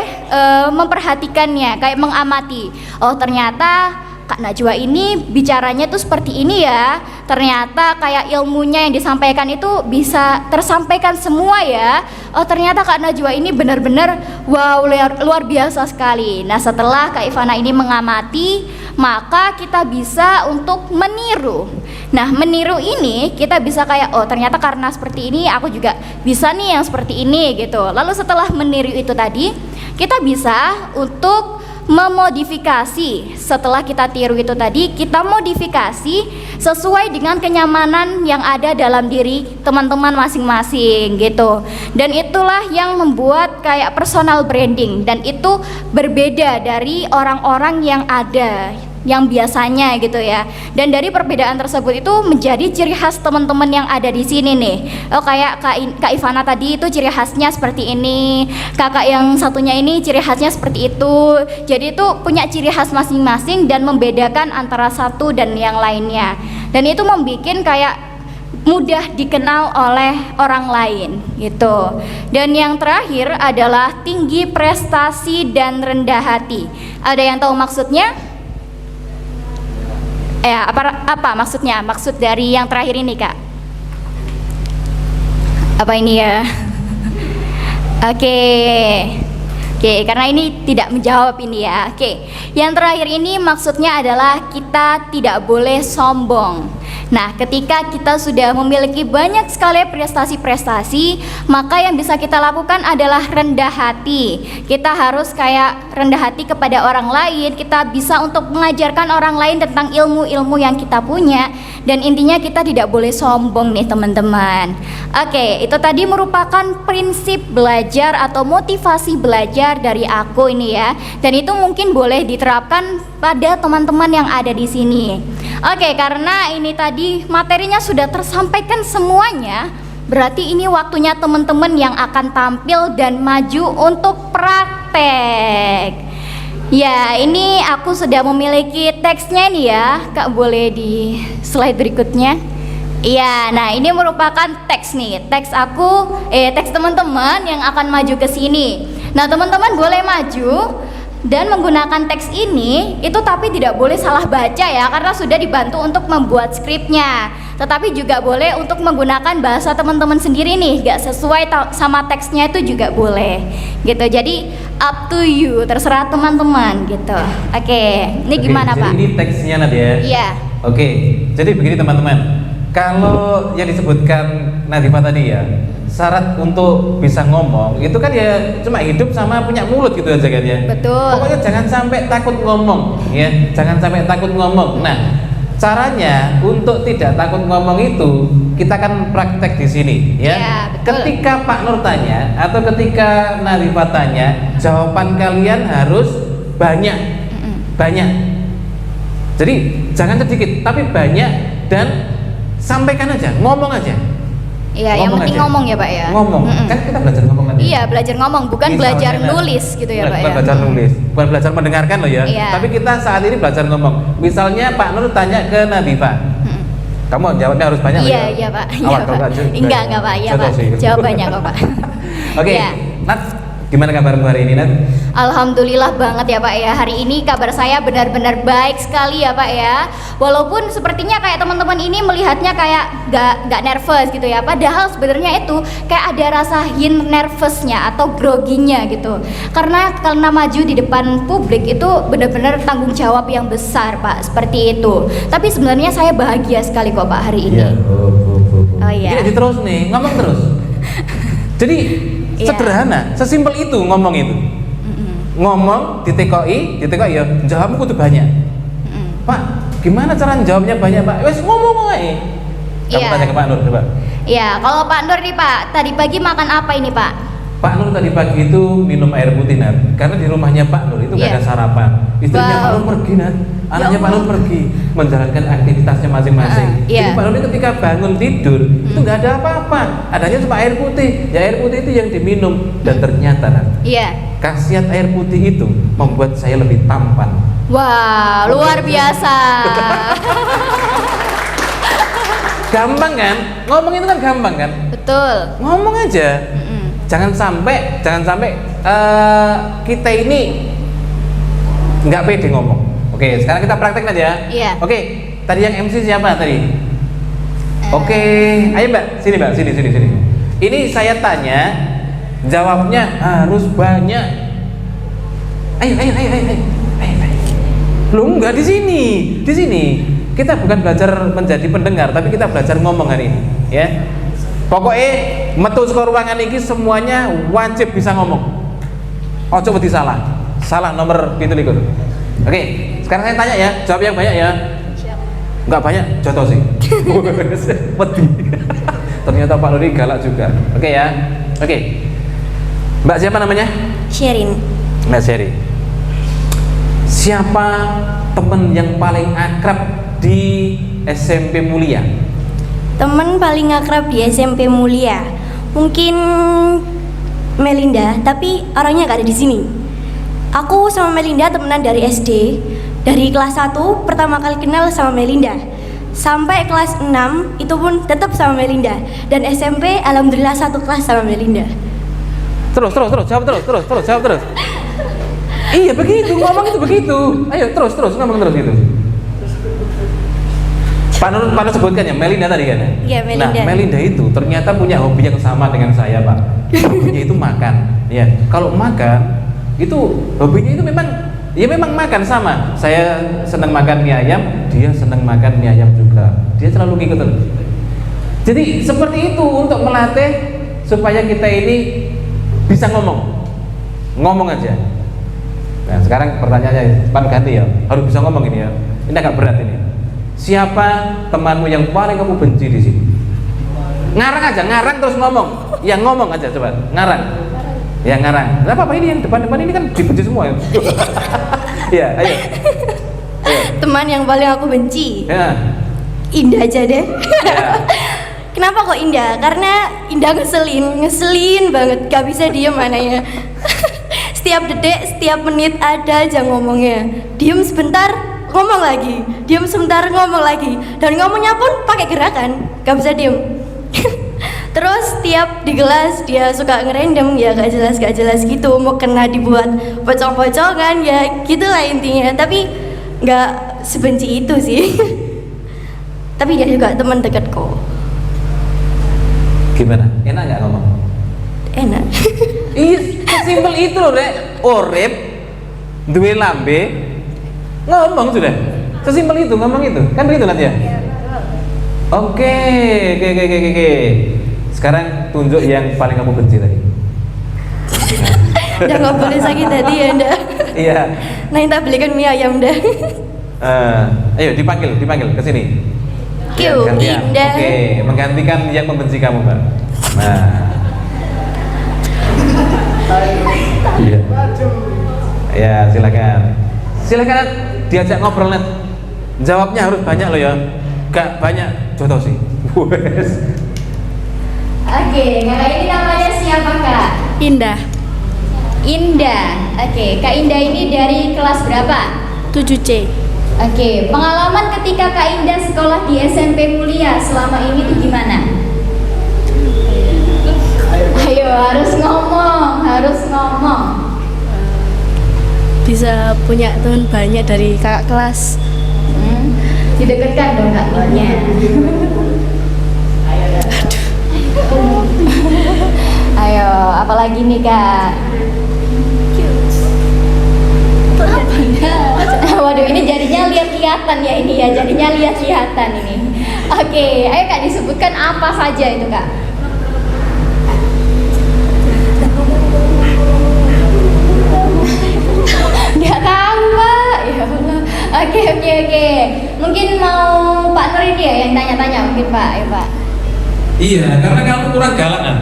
memperhatikannya, kayak mengamati. Oh ternyata Kak Najwa ini bicaranya tuh seperti ini ya. Ternyata kayak ilmunya yang disampaikan itu bisa tersampaikan semua ya. Oh ternyata Kak Najwa ini benar-benar wow luar biasa sekali. Nah setelah Kak Ivana ini mengamati, maka kita bisa untuk meniru. Nah meniru ini kita bisa kayak, oh ternyata karena seperti ini aku juga bisa nih yang seperti ini gitu. Lalu setelah meniru itu tadi, kita bisa untuk memodifikasi. Setelah kita tiru itu tadi, kita modifikasi sesuai dengan kenyamanan yang ada dalam diri teman-teman masing-masing gitu. Dan itulah yang membuat kayak personal branding, dan itu berbeda dari orang-orang yang ada yang biasanya gitu ya. Dan dari perbedaan tersebut itu menjadi ciri khas teman-teman yang ada di sini nih. Oh kayak Kak Ivana tadi itu ciri khasnya seperti ini, kakak yang satunya ini ciri khasnya seperti itu. Jadi itu punya ciri khas masing-masing dan membedakan antara satu dan yang lainnya. Dan itu membuat kayak mudah dikenal oleh orang lain gitu. Dan yang terakhir adalah tinggi prestasi dan rendah hati. Ada yang tahu maksudnya? Apa maksudnya? Maksud dari yang terakhir ini kak? Apa ini ya? Oke, karena ini tidak menjawab ini ya. Oke, yang terakhir ini maksudnya adalah kita tidak boleh sombong. Nah, ketika kita sudah memiliki banyak sekali prestasi-prestasi, maka yang bisa kita lakukan adalah rendah hati. Kita harus kayak rendah hati kepada orang lain. Kita bisa untuk mengajarkan orang lain tentang ilmu-ilmu yang kita punya. Dan intinya kita tidak boleh sombong nih teman-teman. Oke, itu tadi merupakan prinsip belajar atau motivasi belajar dari aku ini ya. Dan itu mungkin boleh diterapkan pada teman-teman yang ada di sini. Oke, karena ini tadi materinya sudah tersampaikan semuanya, berarti ini waktunya teman-teman yang akan tampil dan maju untuk praktek. Ya, ini aku sudah memiliki teksnya nih ya. Kak, boleh di slide berikutnya? Iya, nah ini merupakan teks nih. Teks aku, teks teman-teman yang akan maju ke sini. Nah, teman-teman boleh maju dan menggunakan teks ini itu, tapi tidak boleh salah baca ya, karena sudah dibantu untuk membuat skripnya. Tetapi juga boleh untuk menggunakan bahasa teman-teman sendiri nih, gak sesuai sama teksnya itu juga boleh gitu. Jadi up to you, terserah teman-teman gitu. Oke, ini gimana Pak? Jadi ini teksnya Nadia. Iya. Oke, jadi begini teman-teman. Kalau yang disebutkan Nadifa tadi ya, syarat untuk bisa ngomong itu kan ya cuma hidup sama punya mulut gitu aja kan ya. Betul. Pokoknya jangan sampai takut ngomong ya, jangan sampai takut ngomong. Nah, caranya untuk tidak takut ngomong itu kita kan praktek di sini ya. Ya, betul. Ketika Pak Nur tanya atau ketika Nadifa tanya, jawaban kalian harus banyak. Banyak. Jadi jangan sedikit tapi banyak, dan sampaikan aja, ngomong aja. Iya, yang penting aja. ngomong ya Pak ya. Ngomong. Kan kita belajar ngomong tadi. Iya, belajar ngomong, bukan Misalnya, belajar nulis gitu ya Pak bukan ya. belajar nulis, bukan belajar mendengarkan loh ya. Iya. Tapi kita saat ini belajar ngomong. Misalnya Pak Nur tanya ke Nadifa, kamu jawabnya harus banyak loh Iya, ya. iya Pak. Iya Awas, Pak. kalau nggak jawab, Enggak Pak, iya jatuh Pak. sih. Jawabannya kok Pak. Oke, Iya. Nat, gimana kabarmu hari ini Nat? Alhamdulillah banget ya Pak ya. Hari ini kabar saya benar-benar baik sekali ya Pak ya. Walaupun sepertinya kayak teman-teman ini melihatnya kayak gak nervous gitu ya. Padahal sebenarnya itu kayak ada rasa hint nervousnya atau groginya gitu. Karena maju di depan publik itu benar-benar tanggung jawab yang besar Pak. Seperti itu. Tapi sebenarnya saya bahagia sekali kok Pak hari ini. Iya. Oh iya. Ini terus nih, ngomong terus. Jadi Iya. sederhana, sesimpel itu ngomong itu. Ngomong ditekoi ya, jawabmu kudu banyak. Pak, gimana cara jawabnya banyak Pak? Wes ngomong aja. Kamu Iya. tanya ke Pak Nur coba. Iya, kalau Pak Nur nih Pak, tadi pagi makan apa ini Pak? Pak Nur tadi pagi itu minum air putih Nat, karena di rumahnya Pak Nur itu nggak Iya. ada sarapan. Istrinya Wow. Pak Nur pergi Nat, anaknya Ya Pak Nur pergi menjalankan aktivitasnya masing-masing. Iya. Jadi Pak Nur ini ketika bangun tidur itu nggak ada apa-apa, adanya cuma air putih. Ya air putih itu yang diminum, dan ternyata Nat, Iya. khasiat air putih itu membuat saya lebih tampan. Wah, luar biasa. Gampang kan? Ngomong itu kan gampang kan? Betul. Ngomong aja. Jangan sampai kita ini nggak pede ngomong. Oke, sekarang kita praktek aja ya. Iya. Oke, tadi yang MC siapa tadi? Oke, ayo Mbak, sini. Ini saya tanya, jawabnya harus banyak. Ayo. Lu nggak di sini. Kita bukan belajar menjadi pendengar, tapi kita belajar ngomong hari ini, ya. Pokoknya metu saka ruangan ini semuanya wajib bisa ngomong. Ojo wedi salah nomor pintu likur. Oke, sekarang saya tanya ya, jawab yang banyak ya. Enggak banyak, jatuh sih. Wedi. Ternyata Pak Luri galak juga. Oke ya. Oke. Mbak siapa namanya? Sherin. Mbak Seri. Siapa teman yang paling akrab di SMP Mulia? Temen paling akrab di SMP Mulia mungkin Melinda, tapi orangnya gak ada di sini. Aku sama Melinda temenan dari SD. Dari kelas 1 pertama kali kenal sama Melinda. Sampai kelas 6 itu pun tetap sama Melinda. Dan SMP alhamdulillah satu kelas sama Melinda. Terus, jawab terus. Iya begitu, ngomong itu begitu. Ayo terus, ngomong terus gitu. Pak Nur sebutkan ya, Melinda tadi kan ya? Iya, Melinda. Nah, Melinda itu ternyata punya hobi yang sama dengan saya Pak. Hobinya itu makan. Ya, kalau makan itu hobinya itu memang Ya memang makan sama. Saya senang makan mie ayam, dia senang makan mie ayam juga. Dia selalu ngikut terus. Jadi seperti itu untuk melatih supaya kita ini bisa ngomong aja. Nah sekarang pertanyaannya, Pan ganti ya, harus bisa ngomong ini ya. Ini agak berat ini. Siapa temanmu yang paling kamu benci di sini? Ngarang aja, ngarang terus ngomong. Ya ngomong aja coba, ngarang. Ya ngarang. Kenapa apa ini yang depan-depan ini kan dibenci semua ya? Ya, ayo. Teman yang paling aku benci. Ya. Indah aja deh. Ya. Kenapa kok Indah? Karena Indah ngeselin banget, gak bisa diem anaknya. Setiap detik, setiap menit ada aja ngomongnya. Diem sebentar, ngomong lagi. Diem sebentar, ngomong lagi. Dan ngomongnya pun pakai gerakan, gak bisa diem. Terus tiap di kelas dia suka ngerandom, ya gak jelas gitu. Mau kena dibuat pocong-pocongan, ya gitulah intinya. Tapi gak sebenci itu sih. Tapi dia juga teman dekatku. Gimana? Enak nggak ngomong? Enak. Iya, sesimpel itu loh, Rek. Urip, duwe lambe, ngomong sudah. Sesimpel itu, ngomong itu. Kan begitu nanti ya? Oke. Sekarang tunjuk yang paling kamu benci tadi. Udah nggak boleh sakit tadi ya, Nda. Iya. Nah, kita belikan mie ayam dah. Ayo dipanggil ke sini. Kiu, Gantian. Indah. Oke, menggantikan yang membenci kamu, Mbak. Nah. Iya. Ya, silakan diajak ngobrol net. Jawabnya harus banyak loh ya. Gak banyak jodoh sih. Oke, kakak ini namanya siapa kak? Indah. Indah. Oke, Kak Indah ini dari kelas berapa? 7C. Oke, pengalaman ketika Kak Indah sekolah di SMP Mulia selama ini tuh gimana? Ayo, harus ngomong. Bisa punya teman banyak dari kakak kelas. Didekatkan dong Kak temannya. Ayo, apalagi nih Kak? Waduh, ini jadinya lihat-lihatan ya ini ya, jadinya lihat-lihatan ini. Oke, ayo Kak disebutkan apa saja itu Kak? Nggak tahu Pak. Ya Allah. Oke. Mungkin mau Pak Nur ini ya yang tanya-tanya mungkin Pak, ya Pak. Iya, karena kamu kurang galak kan?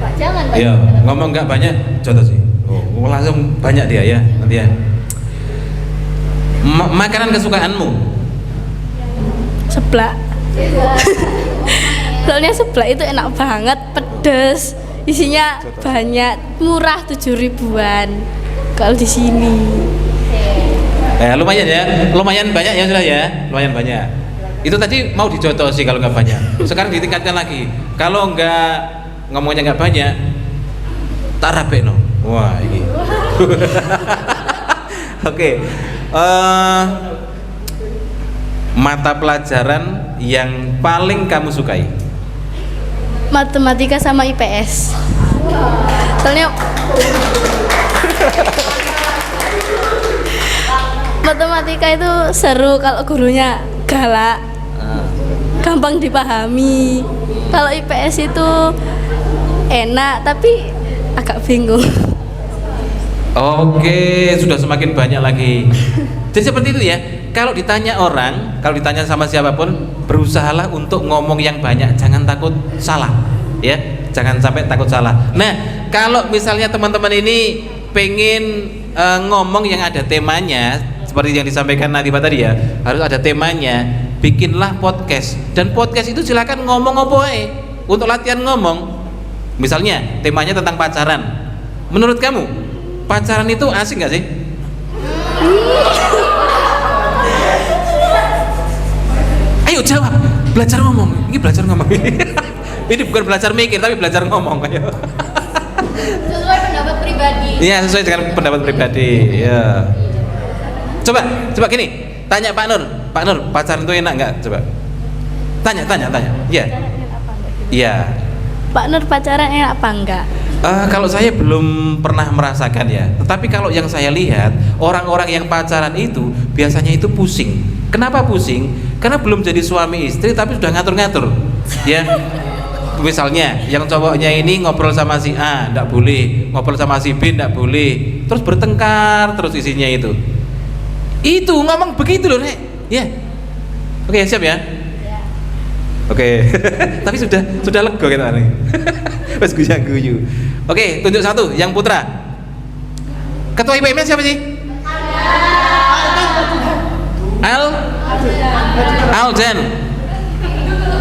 Pak jangan Pak. Iya, ngomong nggak banyak, contoh sih. Oh, langsung banyak dia ya, nanti ya. Makanan kesukaanmu? Seblak. Soalnya seblak itu enak banget, pedes, isinya banyak, murah 7 ribuan. Kalau di sini. Lumayan ya, lumayan banyak ya sudah ya, lumayan banyak. Itu tadi mau dicontoh sih kalau nggak banyak. Sekarang ditingkatkan lagi. Kalau nggak ngomongnya nggak banyak, tak rapi no. Wah ini. Oke. Mata pelajaran yang paling kamu sukai? Matematika sama IPS. Soalnya matematika itu seru kalau gurunya galak, gampang dipahami. Kalau IPS itu enak tapi agak bingung. Oke, sudah semakin banyak lagi. Jadi seperti itu ya. Kalau ditanya orang, kalau ditanya sama siapapun, berusahalah untuk ngomong yang banyak, jangan takut salah, ya. Jangan sampai takut salah. Nah, kalau misalnya teman-teman ini pengen ngomong yang ada temanya, seperti yang disampaikan Nadifa tadi ya, harus ada temanya. Bikinlah podcast, dan podcast itu silakan ngomong apa untuk latihan ngomong. Misalnya temanya tentang pacaran. Menurut kamu pacaran itu asik nggak sih? Ayo jawab, belajar ngomong. Ini belajar ngomong. Ini bukan belajar mikir tapi belajar ngomong. Ayo. Sesuai pendapat pribadi. Iya, sesuai dengan pendapat pribadi. Ya. Coba gini, tanya Pak Nur. Pak Nur, pacaran itu enak nggak? Coba. Tanya. Iya. Iya. Pak Nur pacaran enak apa enggak? Kalau saya belum pernah merasakan ya, tetapi kalau yang saya lihat orang-orang yang pacaran itu biasanya itu pusing. Kenapa pusing? Karena belum jadi suami istri tapi sudah ngatur-ngatur, ya. Misalnya yang cowoknya ini ngobrol sama si A ndak boleh, ngobrol sama si B ndak boleh, terus bertengkar terus isinya itu ngomong begitu loh, Nek. Ya. Oke, siap ya? Oke. Tapi sudah lega kita nih. Pas guyu. Oke, tunjuk satu yang putra. Ketua IPM siapa sih? Alden.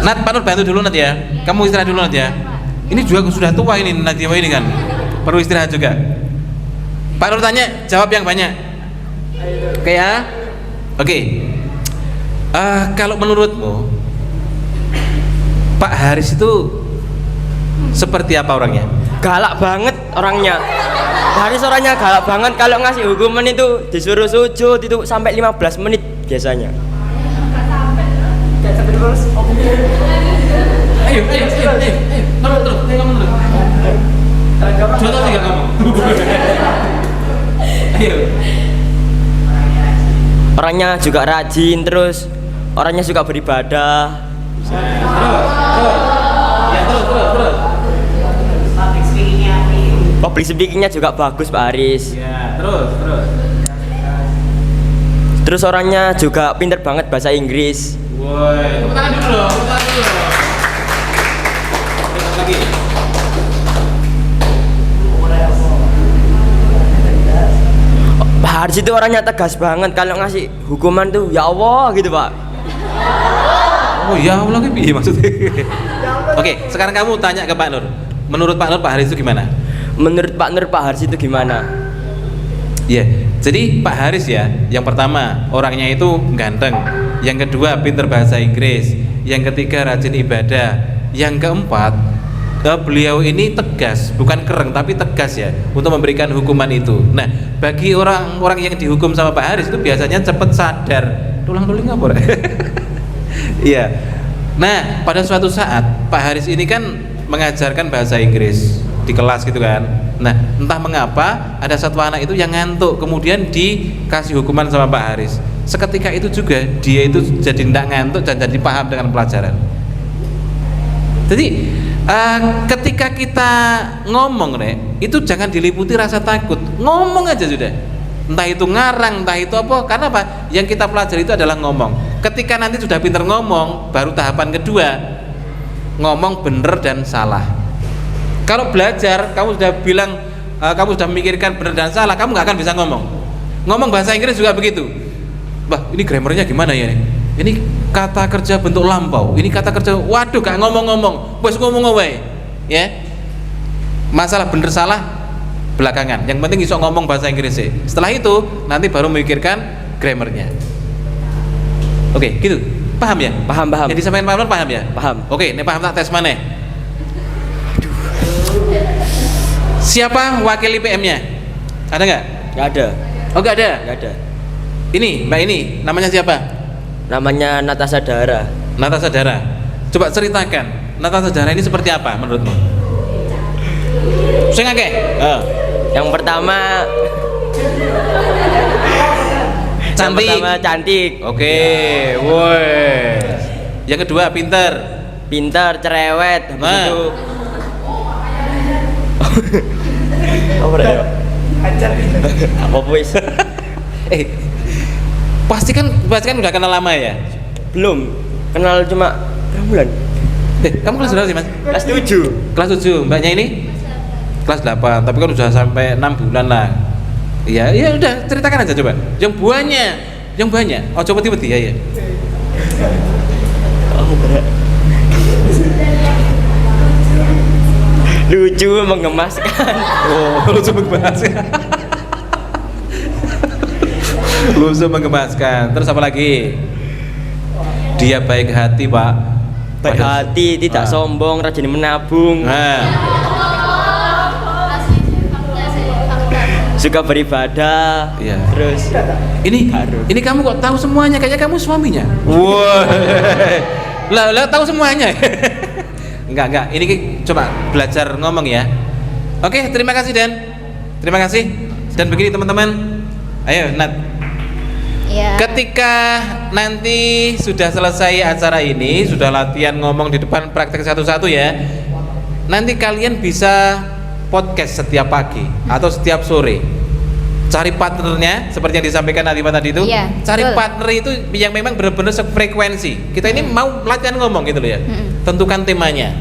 Nat, Pak Nur bantu dulu Nat ya. Kamu istirahat dulu Nat ya. Ini juga sudah tua ini Nadia ini kan. Perlu istirahat juga. Pak Nur tanya, jawab yang banyak. Oke ya. Oke. Kalau menurutmu Pak Haris itu seperti apa orangnya? Galak banget orangnya. Haris orangnya galak banget. Kalau ngasih hukuman itu disuruh sujud itu sampai 15 menit biasanya. Ayo. Terus, kamu terus. Contoh tiga kamu. Ayo. Orangnya juga rajin, terus orangnya suka beribadah. Terus. Public speakingnya juga bagus Pak Haris. Ya, terus. Terus orangnya juga pinter banget bahasa Inggris. Woi, tepuk tangan dulu dong. Terus lagi. Pak Haris itu orangnya tegas banget. Kalau ngasih hukuman tuh ya Allah gitu Pak. Oh ya Allah, piye maksudnya? Oke, sekarang kamu tanya ke Pak Nur. Menurut Pak Nur, Pak Haris itu gimana? Menurut Pak Nur, Pak Haris itu gimana? Ya, jadi Pak Haris ya, yang pertama orangnya itu ganteng, yang kedua pinter bahasa Inggris, yang ketiga rajin ibadah, yang keempat beliau ini tegas, bukan kereng tapi tegas ya, untuk memberikan hukuman itu. Nah, bagi orang-orang yang dihukum sama Pak Haris itu biasanya cepat sadar. Tulang-tuling apa? Iya. Nah, pada suatu saat Pak Haris ini kan mengajarkan bahasa Inggris di kelas gitu kan. Nah, entah mengapa ada satu anak itu yang ngantuk, kemudian dikasih hukuman sama Pak Haris. Seketika itu juga dia itu jadi tidak ngantuk dan jadi paham dengan pelajaran. Jadi ketika kita ngomong itu jangan diliputi rasa takut, ngomong aja sudah. Entah itu ngarang, entah itu apa, karena apa? Yang kita pelajari itu adalah ngomong. Ketika nanti sudah pinter ngomong, baru tahapan kedua, ngomong bener dan salah. Kalau belajar, kamu sudah bilang, kamu sudah memikirkan benar dan salah, kamu nggak akan bisa ngomong. Ngomong bahasa Inggris juga begitu. Bah, ini grammarnya gimana ya? Ini kata kerja bentuk lampau. Ini kata kerja, waduh, gak ngomong-ngomong. Bos ngomong wae, ya. Masalah bener salah belakangan. Yang penting iso ngomong bahasa Inggris sih. Setelah itu, nanti baru memikirkan grammarnya. Oke, gitu. Paham ya? Paham. Jadi disampaikan Pak Nur paham ya? Paham. Oke, ini paham tak tes mana? Siapa wakil IPM-nya? Ada nggak? Nggak ada. Oh, nggak ada? Nggak ada. Ini, Mbak ini, namanya siapa? Namanya Natasha Dara. Natasha Dara. Coba ceritakan, Natasha Dara ini seperti apa menurutmu? Sing akeh. Yang pertama Cantik. Yang pertama cantik. Oke, woi. Yang kedua pinter. Pinter, cerewet. Habis Nah. itu apa ya? Apa wis? Pasti kan udah kenal lama ya? Belum. Kenal cuma berapa bulan? Kamu kelas berapa sih, Mas? Kelas 7. Kelas 7. Mbaknya ini? Kelas 8. Tapi kan udah sampai 6 bulan lah. Iya, ya udah ceritakan aja coba. Yang buahnya. Oh, coba tiba-tiba ya. Lucu, menggemaskan. Oh, lucu menggemaskan. Lucu menggemaskan. Terus apa lagi? Dia baik hati, Pak. Baik hati, tidak sombong, rajin menabung. Suka beribadah. Iya. Terus Ini kamu kok tahu semuanya? Kayaknya kamu suaminya. Wah. Lah tahu semuanya. Enggak. Ini coba belajar ngomong ya. Oke, terima kasih Dan. Terima kasih. Dan begini teman-teman. Ayo, Nat. Ya. Ketika nanti sudah selesai acara ini, sudah latihan ngomong di depan praktek satu-satu ya. Nanti kalian bisa podcast setiap pagi atau setiap sore. Cari partnernya seperti yang disampaikan Nadima tadi itu. Iya, Cari betul. partner itu yang memang benar-benar sefrekuensi. Kita ini mau latihan ngomong gitu loh ya. Tentukan temanya.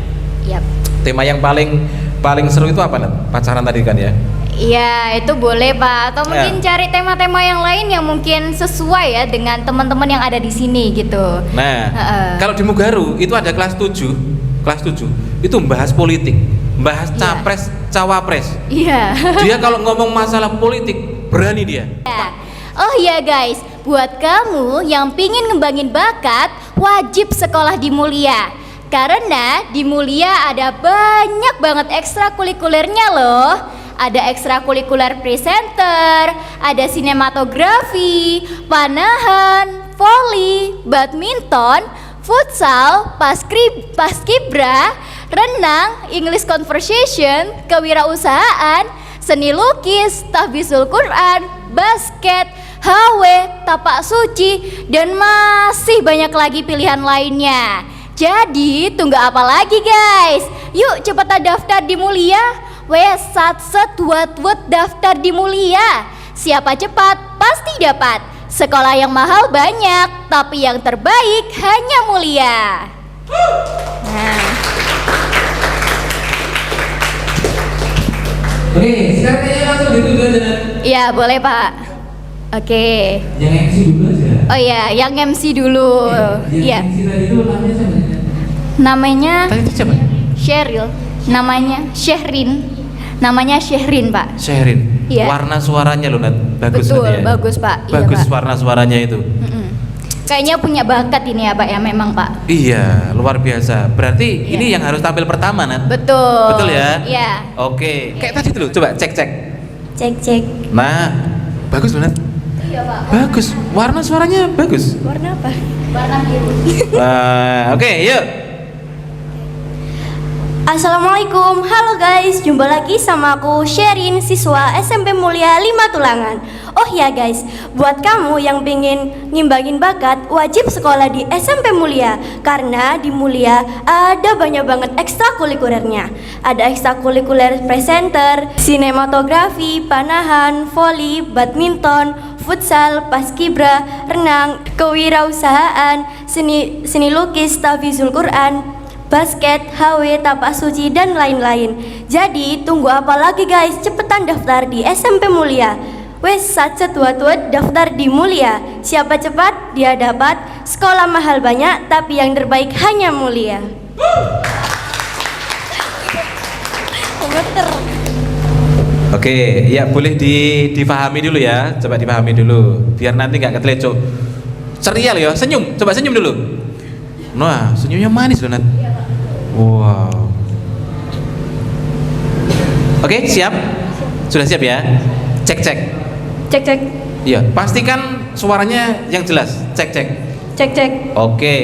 Yap. Tema yang paling seru itu apa, Nat? Pacaran tadi kan ya. Iya, itu boleh Pak. Atau mungkin Ya. cari tema-tema yang lain yang mungkin sesuai ya dengan teman-teman yang ada di sini gitu. Nah, kalau di Mugaru itu ada kelas 7 itu membahas politik, membahas Iya. capres, cawapres. Iya. Dia kalau ngomong masalah politik berani dia. Oh iya guys, buat kamu yang pingin ngembangin bakat, wajib sekolah di Mulia. Karena di Mulia ada banyak banget ekstrakurikulernya loh. Ada ekstrakurikuler presenter, ada sinematografi, panahan, voli, badminton, futsal, paskibra, renang, English conversation, kewirausahaan, seni lukis, tahfidzul Quran, basket, HW, tapak suci, dan masih banyak lagi pilihan lainnya. Jadi tunggu apa lagi guys? Yuk cepetan daftar di Mulia. Wes satset wet daftar di Mulia. Siapa cepat pasti dapat. Sekolah yang mahal banyak, tapi yang terbaik hanya Mulia. Nah. Oke, sekarang kayaknya langsung dituduh aja. Iya boleh Pak. Oke. Yang MC dulu aja. Oh iya, yang MC dulu. Iya. MC tadi itu namanya siapa? Namanya Tadi itu siapa? Sheryl. Namanya Syehrin. Namanya Syehrin Pak. Syehrin. Iya. Warna suaranya loh, Nat. Bagus Betul, Nat, ya? bagus, Pak. Iya, Bagus Pak. warna suaranya itu. Kayaknya punya bakat ini ya Pak ya memang Pak. Iya, luar biasa. Berarti Iya. ini yang harus tampil pertama, Nat. Betul. Betul ya? Iya. Oke. Kayak tadi dulu, coba cek. Cek. Nah, bagus loh, Nat. Iya Pak. Bagus. Warna suaranya bagus. Warna apa? Warna biru. Oke, yuk. Assalamualaikum, halo guys, jumpa lagi sama aku Sherin, siswa SMP Mulia 5 Tulangan. Oh ya guys, buat kamu yang pengen ngimbangin bakat, wajib sekolah di SMP Mulia. Karena di Mulia ada banyak banget ekstrakurikulernya. Ada ekstrakurikuler presenter, sinematografi, panahan, voli, badminton, futsal, paskibra, renang, kewirausahaan, seni lukis, tahfidzul Quran, basket, HW, tapak suci, dan lain-lain. Jadi tunggu apa lagi guys, cepetan daftar di SMP Mulia. Wes satset wet daftar di Mulia. Siapa cepat dia dapat. Sekolah mahal banyak, tapi yang terbaik hanya Mulia. Oke, ya boleh dipahami dulu ya. Coba dipahami dulu, biar nanti nggak ketelecok. Ceria loh ya, senyum. Coba senyum dulu. Nah, senyumnya manis loh, Nat. Wow. Oke, siap? Sudah siap ya? Cek. Cek. Iya, pastikan suaranya yang jelas. Cek. Cek. Oke.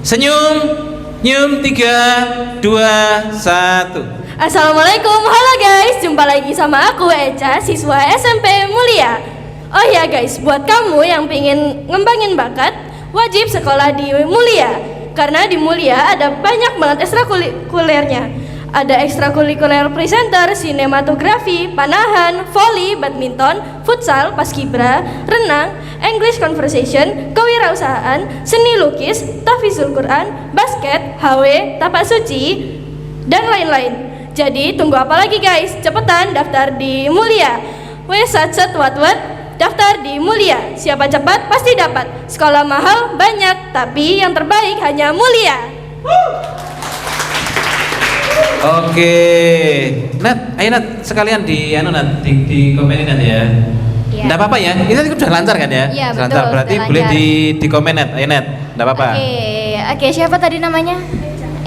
Senyum. Nyum 3, 2, 1. Assalamualaikum, halo guys, jumpa lagi sama aku Eca, siswa SMP Mulia. Oh ya guys, buat kamu yang pengen ngembangin bakat, wajib sekolah di Mulia. Karena di Mulia ada banyak banget ekstrakurikulernya. Ada ekstrakurikuler presenter, sinematografi, panahan, voli, badminton, futsal, paskibra, renang, English conversation, kewirausahaan, seni lukis, tahfidzul Quran, basket, HW, tapak suci, dan lain-lain. Jadi tunggu apa lagi guys? Cepetan daftar di Mulia. Wes satset wat daftar di Mulia. Siapa cepat pasti dapat. Sekolah mahal banyak, tapi yang terbaik hanya Mulia. Oke. Nat, ayo Nat, sekalian Nat, di komenin Nat ya. Iya. Nggak apa-apa ya, ini tadi udah lancar kan ya? Iya, Lancar, betul, berarti sudah boleh lancar. di komen Nat, ayo Nat, nggak apa-apa. Oke, siapa tadi namanya?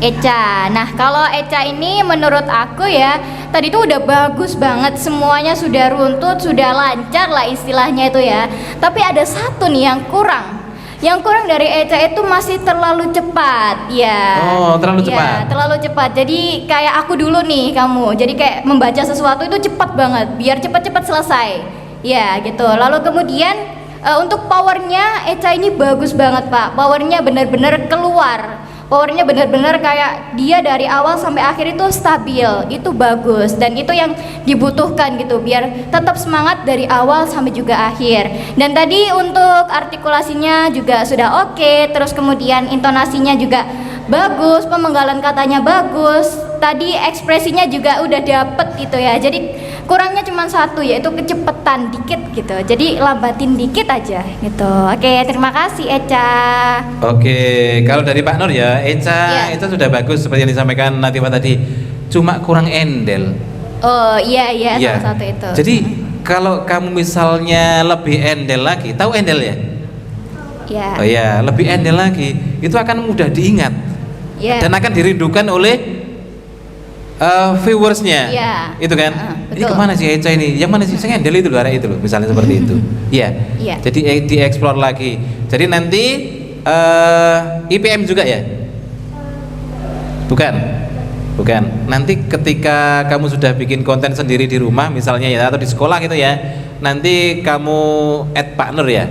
Eca. Nah, kalau Eca ini menurut aku ya, tadi itu udah bagus banget, semuanya sudah runtut, sudah lancar lah istilahnya itu ya. Tapi ada satu nih yang kurang. Yang kurang dari Eca itu masih terlalu cepat, ya. Oh, terlalu Ya, cepat. terlalu cepat. Jadi kayak aku dulu nih kamu. Jadi kayak membaca sesuatu itu cepat banget, biar cepat-cepat selesai. Ya, gitu. Lalu kemudian untuk powernya Eca ini bagus banget, Pak. Powernya benar-benar keluar. Powernya benar-benar kayak dia dari awal sampai akhir itu stabil, itu bagus dan itu yang dibutuhkan gitu biar tetap semangat dari awal sampai juga akhir. Dan tadi untuk artikulasinya juga sudah oke, terus kemudian intonasinya juga bagus, pemenggalan katanya bagus, tadi ekspresinya juga udah dapet gitu ya. Jadi kurangnya cuma satu, yaitu kecepatan dikit gitu, jadi lambatin dikit aja gitu. Oke, terima kasih Eca. Oke, kalau dari Pak Nur ya, Eca sudah bagus seperti yang disampaikan Natifa tadi, cuma kurang endel. Oh iya Iya. salah satu itu. Jadi kalau kamu misalnya lebih endel lagi, tahu endel ya? Ya. Oh ya, lebih endel lagi, itu akan mudah diingat Ya. dan akan dirindukan oleh viewersnya, Iya. itu kan? Ini betul. kemana sih Eca ini? Yang mana sih? Saya endel itu loh, arah itu loh, misalnya seperti itu. Iya. Iya. Jadi dieksplor lagi. Jadi nanti IPM juga ya? Bukan. Bukan. Nanti ketika kamu sudah bikin konten sendiri di rumah misalnya ya, atau di sekolah gitu ya, nanti kamu add Pak Nur ya.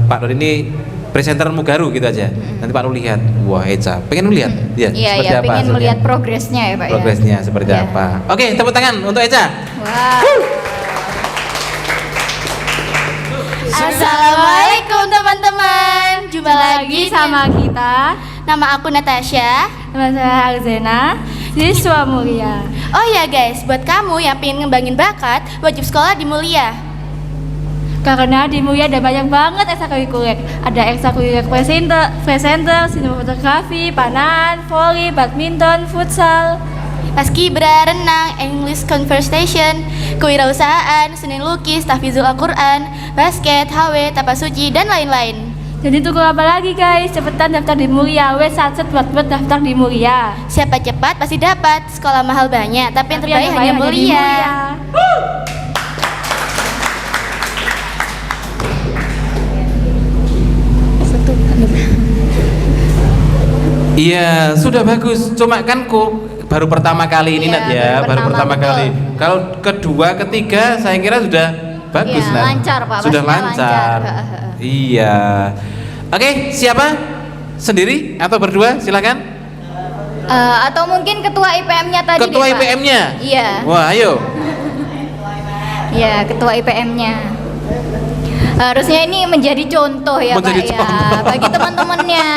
Pak Nur ini presenter Mugaru gitu aja. Nanti Pak Nur lihat, wah Eca, pengen lihat ya, Iya, seperti ya, apa pengen hasilnya. melihat progresnya ya Pak ya. Progresnya seperti Ya. apa. Oke, tepuk tangan untuk Eca. Wah. Assalamualaikum teman-teman. Jumpa lagi sama kita. Nama aku Natasha. Nama saya Alzena, siswa mulia. Oh ya guys, buat kamu yang pengen ngembangin bakat, wajib sekolah di Mulia. Karena di Mulia ada banyak banget ekstrakurikuler. Ada ekstrakurikuler presenter, sinematografi, panahan, voli, badminton, futsal. Paskibra, renang, English conversation, kewirausahaan, seni lukis, tahfizul Al-Quran, basket, HW, tapasuci, dan lain-lain. Jadi tunggu apa lagi guys? Cepetan daftar di Mulia. Wes satset buat daftar di Mulia. Siapa cepat pasti dapat. Sekolah mahal banyak, tapi yang terbaik hanya di Mulia. Iya, sudah bagus. Cuma kan baru pertama kali ini Iya, Nat ya, baru baru pertama pertama, kali. Kalau kedua, ketiga saya kira sudah bagus Iya, Nat. lancar, Pak. Sudah Pastinya lancar. lancar. Iya. Oke, siapa? Sendiri atau berdua? Silakan. Atau mungkin ketua IPM-nya tadi Ketua deh, Pak. IPM-nya. Iya. Wah, ayo. Ya, ketua IPM-nya. Harusnya ini menjadi contoh ya Menjadi Pak contoh. ya bagi teman-temannya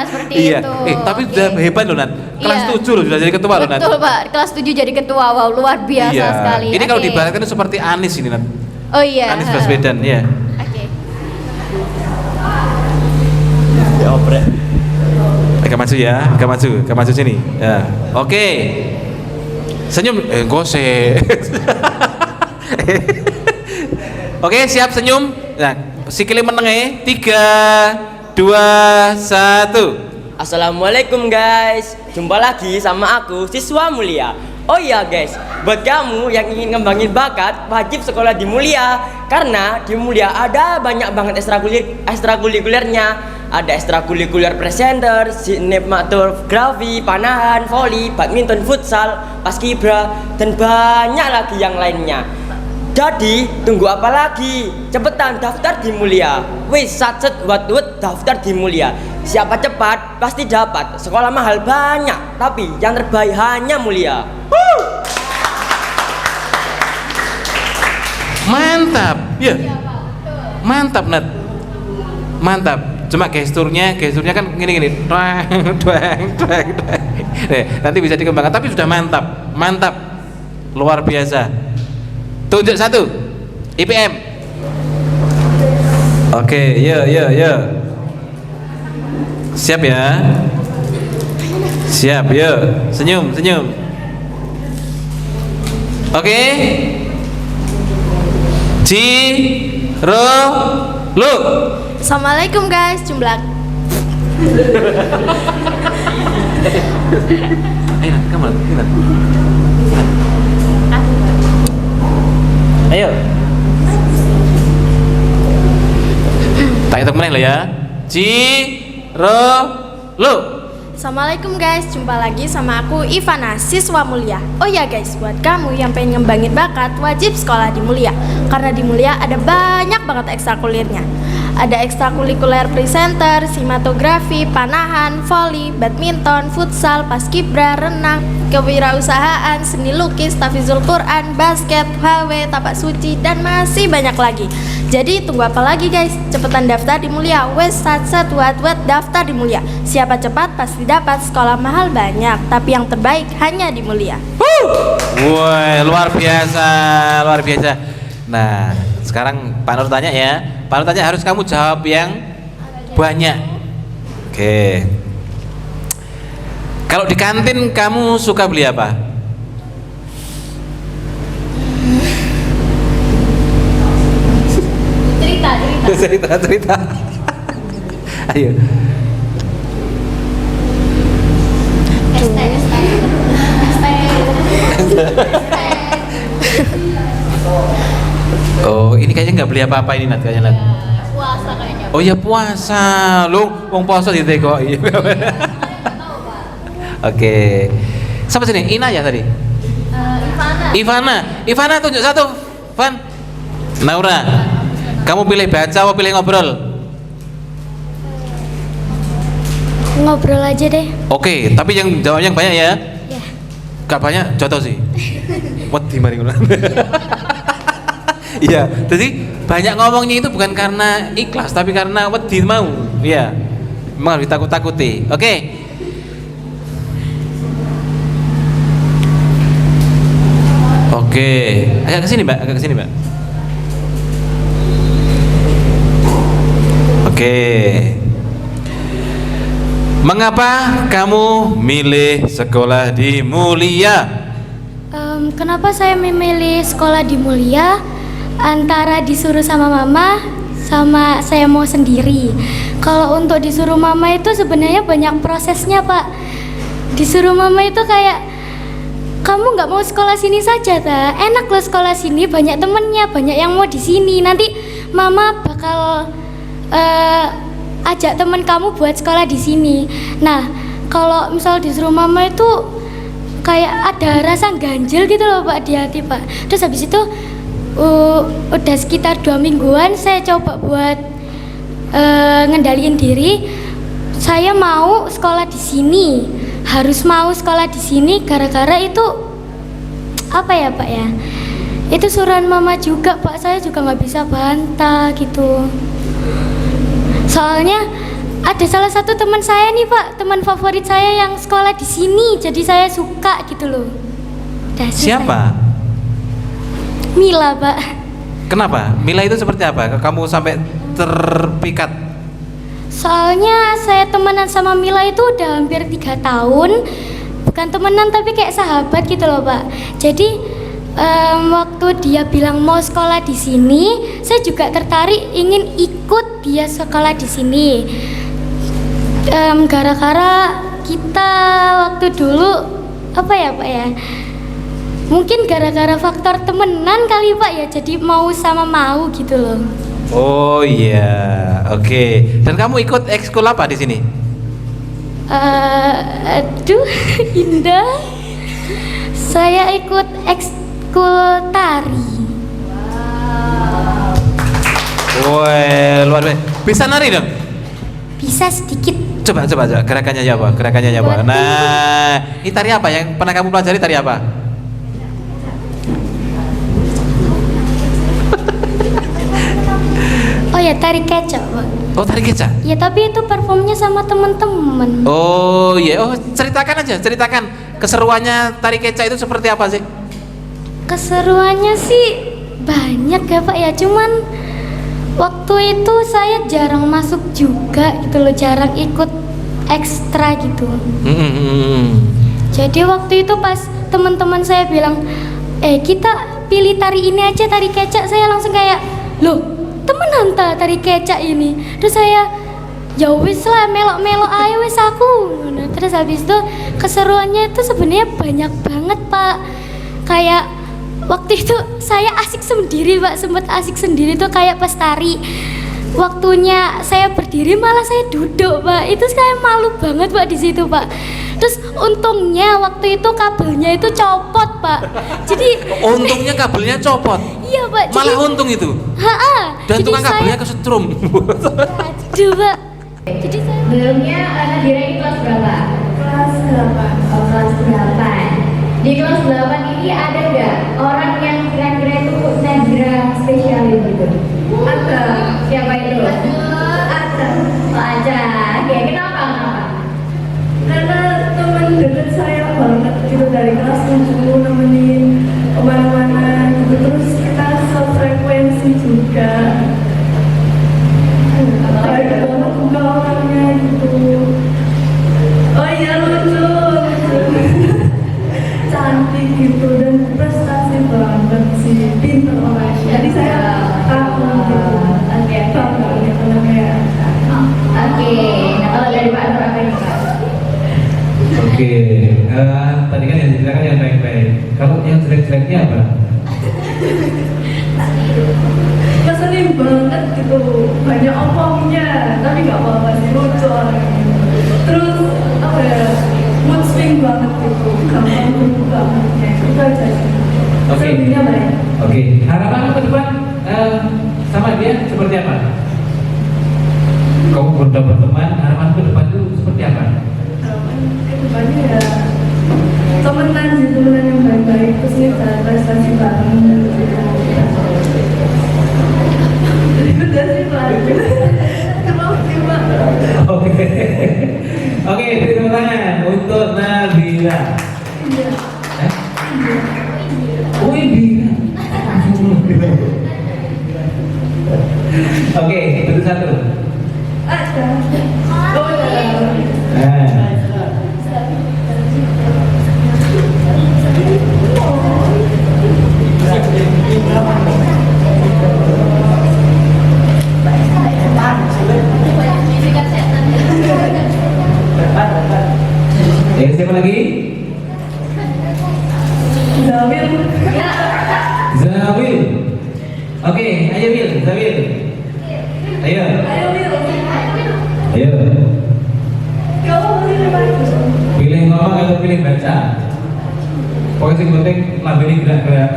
seperti Iya. itu. Tapi Oke. sudah hebat loh Nat. Kelas Iya. 7 loh sudah jadi ketua loh Nat. Betul Pak, kelas 7 jadi ketua. Wow, luar biasa Iya. sekali. Ini kalau Oke. diibaratkan itu seperti Anies ini Nat. Oh iya. Anies Baswedan ya. Oke. Agak maju ya, agak maju sini. Ya. Oke. Senyum, gose. Oke, siap senyum. Nah, sikile meneng 3, 2, 1. Assalamualaikum guys, jumpa lagi sama aku siswa Mulia. Oh iya guys, buat kamu yang ingin ngembangin bakat wajib sekolah di Mulia. Karena di Mulia ada banyak banget ekstrakurikulernya. Ada ekstrakurikuler presenter, sinematografi, panahan, voli, badminton, futsal, paskibra, dan banyak lagi yang lainnya. Jadi tunggu apa lagi? Cepetan daftar di Mulia. Wis satset wat daftar di Mulia. Siapa cepat pasti dapat. Sekolah mahal banyak, tapi yang terbaik hanya Mulia. Mantap. Ya. Mantap Nat. Mantap. Cuma gesturnya kan gini-gini. Nanti bisa dikembangkan, tapi sudah mantap. Mantap. Luar biasa. Tunjuk satu. IPM. Oke, ya. Siap ya. Siap, ya. Senyum. Oke. Lu. Assalamualaikum guys, jumlah. Ayo, kamu Ayo. Tak hitung meneh bareng lo ya. Lo. Assalamualaikum guys, jumpa lagi sama aku Ivana, siswa mulia. Oh ya guys, buat kamu yang pengen ngembangin bakat, wajib sekolah di Mulia. Karena di Mulia ada banyak banget ekstrakurikulernya. Ada ekstrakurikuler presenter, sinematografi, panahan, voli, badminton, futsal, paskibra, renang, kewirausahaan, seni lukis, tahfidzul Quran, basket, HW, tapak suci, dan masih banyak lagi. Jadi tunggu apa lagi guys? Cepetan daftar di Mulia. Wes sat wat daftar di Mulia. Siapa cepat pasti dapat. Sekolah mahal banyak, tapi yang terbaik hanya di Mulia. Woi, luar biasa, luar biasa. Nah, sekarang Pak Nur tanya ya. Pak Nur tanya harus kamu jawab yang banyak. Oke. Kalau di kantin kamu suka beli apa? Cerita. Ayo. Oh, ini kayaknya nggak beli apa-apa ini Nat, kayaknya Nat. Puasa kayaknya. Oh ya puasa, lu wong puasa di teko. Oke. Siapa sini? Ina ya tadi? Ivana tunjuk satu. Van. Naura. Kamu pilih baca atau pilih ngobrol? Ngobrol aja deh. Oke, tapi yang jawab yang banyak ya. Ya. Gak banyak, contoh sih. Wedi mari ngono. Iya, jadi banyak ngomongnya itu bukan karena ikhlas, tapi karena wedi mau. Iya. Memang harus ditakut-takuti. Oke. Oke, agak kesini Mbak, Oke. Mengapa kamu milih sekolah di Mulia? Kenapa saya memilih sekolah di Mulia? Antara disuruh sama mama, sama saya mau sendiri. Kalau untuk disuruh mama itu sebenarnya banyak prosesnya Pak. Disuruh mama itu kayak, kamu nggak mau sekolah sini saja ta? Enak loh sekolah sini, banyak temennya, banyak yang mau di sini. Nanti mama bakal ajak temen kamu buat sekolah di sini. Nah, kalau misal disuruh mama itu kayak ada rasa ganjil gitu loh Pak di hati Pak. Terus habis itu udah sekitar 2 mingguan saya coba buat ngendaliin diri. Saya mau sekolah di sini, harus mau sekolah di sini gara-gara itu apa ya Pak ya? Itu suruhan mama juga Pak, saya juga nggak bisa bantah gitu. Soalnya ada salah satu teman saya nih Pak, teman favorit saya yang sekolah di sini, jadi saya suka gitu loh. Siapa? Mila Pak. Kenapa? Mila itu seperti apa? Kamu sampai terpikat? Soalnya saya temenan sama Mila itu udah hampir 3 tahun. Bukan temenan tapi kayak sahabat gitu loh Pak. Jadi waktu dia bilang mau sekolah di sini, saya juga tertarik ingin ikut dia sekolah di sini. Gara-gara kita waktu dulu apa ya Pak ya? Mungkin gara-gara faktor temenan kali Pak ya, jadi mau sama mau gitu loh. Oh iya, oke. Dan kamu ikut ekskul apa di sini? Aduh, Indah. Saya ikut ekskul tari. Wah, luar biasa. Bisa nari dong? Bisa sedikit. Coba gerakannya apa? Nah, ini tari apa yang pernah kamu pelajari, tari apa? Oh ya, tari kecak Pak. Oh, tari kecak? Ya tapi itu performnya sama teman-teman. Oh iya, ceritakan keseruannya tari kecak itu seperti apa sih? Keseruannya sih banyak ya Pak ya, cuman waktu itu saya jarang masuk juga gitu loh, jarang ikut ekstra gitu. Jadi waktu itu pas teman-teman saya bilang, kita pilih tari ini aja, tari kecak, saya langsung kayak, loh temenan tari kecak ini. Terus saya, ya wis lah, melok-melok aja wis aku. Nah, terus habis itu keseruannya itu sebenarnya banyak banget Pak. Kayak waktu itu saya asik sendiri Pak, sempet asik sendiri tuh kayak pas tari. waktunya saya berdiri malah saya duduk, Pak. Itu saya malu banget, Pak, di situ, Pak. Terus untungnya waktu itu kabelnya itu copot, Pak. Jadi Untungnya kabelnya copot. iya, Pak. Malah untung itu. Dan Jadi tukang kabelnya kesetrum. aduh, Pak. Jadi saya sebelumnya Nadira ini kelas berapa? Kelas 8. Oh, kelas 8. Di kelas 8 ini ada nggak orang yang kira-kira itu Nadira spesial gitu? Ada. Siapa itu? Ada. Oh, ada. Oke, kenapa? Karena teman dekat saya banget gitu dari kelas 7 nemenin kemana-mana gitu, terus kita sefrekuensi juga. Baik banget juga orangnya gitu. Oh iya, lucu, cantik gitu, dan prestasi banget sih, pintar orangnya. Jadi saya takut gitu. Oke. Bangga gitu namanya. Oke. Nah, kalau dari Pak Anwar apa nih, Pak? Oke, tadi kan yang diceritakan yang baik-baik. Kalau yang jelek-jeleknya apa? Keselin banget gitu, banyak omongnya, tapi nggak apa-apa sih, lucu orangnya. Terus apa ya, mood swing banget gitu, gampang berubah moodnya, itu aja sih. Oke. Selebihnya baik. Oke, harapan ke depan sama dia seperti apa? Kamu sudah berteman, harapan ke depan itu seperti apa? Kedepannya ya temenan gitu, temenan yang baik-baik, terus nih prestasi bareng gitu. Udah sih Pak. Terima. Oke, oke, tepuk tangan untuk Nabila. Oh, Indira. Oke, itu satu. Ada. Oh ya. Nah. Siapa lagi? Zawil. Zawil. Oke, ayo Wil, Zawil. Ayo. Ayo. Kamu pilih bagus. Pilih ngomong atau pilih baca? Pokoknya yang penting lagu ini gerak-gerak.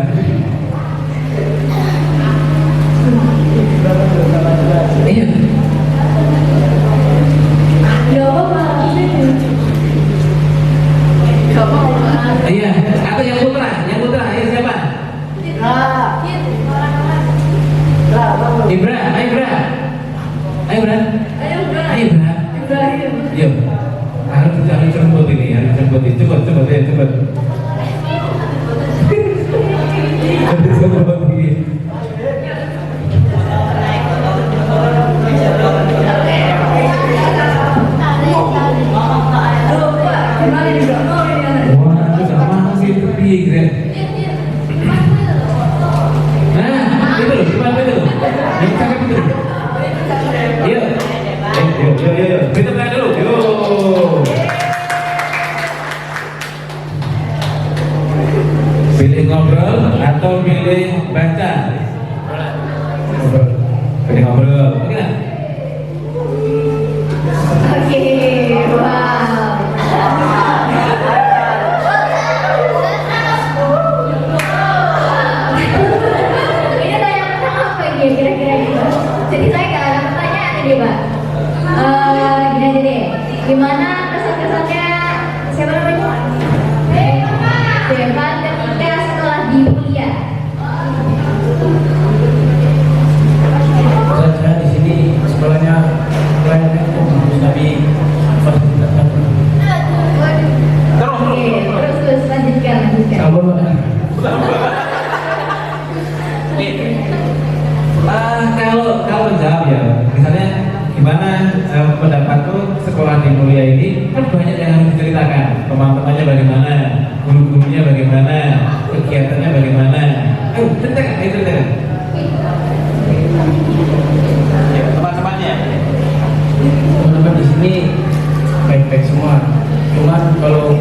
Iya. Ya apa? Iya. Atau yang putra, ayo siapa? Ibra, ayo Ibra. Ayo Ibra. Ayo Ibra. Ibrahim. Yuk. Harus jemput ini, Cepat. Kita tanya dulu. Yuk. Pilih ngobrol atau pilih baca? Ngobrol. Pilih ngobrol. Oke nggak? Oke, wow. Ini tanya apa ini kira-kira gitu? Jadi saya nggak ada pertanyaan ini, Pak. Gini aja deh. Gimana kesan-kesannya siapa namanya? Devan ketika setelah di Mulia. Saya di sini sekolahnya pelayanan bagus, tapi fasilitasnya Terus lanjutkan. kabur. Kalau menjawab ya, misalnya gimana pendapatku sekolah di Mulia ini kan banyak yang harus diceritakan, teman-temannya bagaimana, guru-gurunya bagaimana, kegiatannya bagaimana. Ayo ceritakan. Ya, teman-temannya. Teman-teman di sini baik-baik semua. Cuman kalau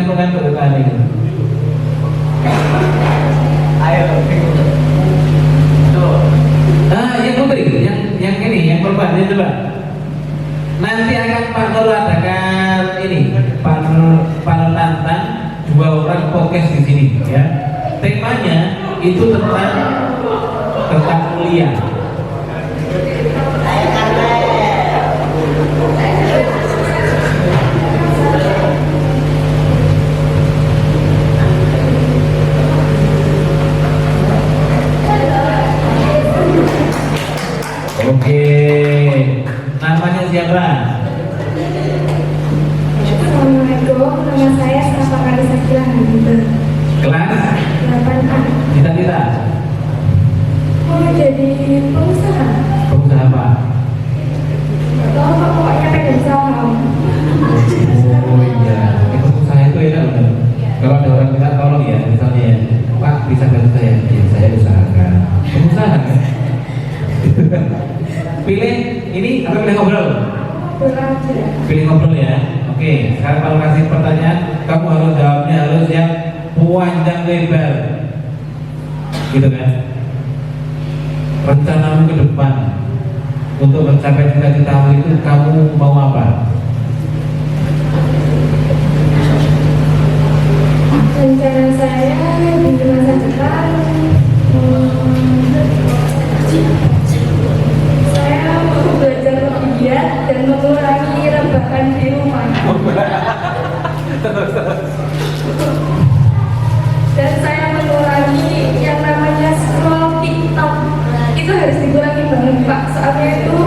mengantuk tadi. Ayo. Tuh. Yang putri, yang ini, yang perempuan, ini coba. Nanti akan Pak Nur adakan ini, panel tantang 2 orang podcast di sini, ya. Temanya itu tentang mulia. Oke, namanya siapa? Assalamualaikum, nama saya Safa Karisa Hanifah. Kelas 8A. cita-cita Mau jadi pengusaha. pengusaha apa? Atau pokoknya pegang saham. Oh iya, pengusaha itu enak loh. Kalau ada orang minta tolong ya, misalnya Pak bisa bantu saya, ya saya usahakan. Pengusaha kan? Pilih ini atau pilih ngobrol? Belajar. Pilih ngobrol ya. Oke, sekarang kalau kasih pertanyaan, kamu harus jawabnya harus yang panjang lebar, gitu kan? Rencanamu ke depan untuk mencapai cita-citamu itu kamu mau apa? Rencana saya di masa depan, saya mau belajar lebih giat dan mengurangi rebahan di rumah. Dan saya mengurangi yang namanya scroll TikTok. Itu harus dikurangi banget Pak, soalnya itu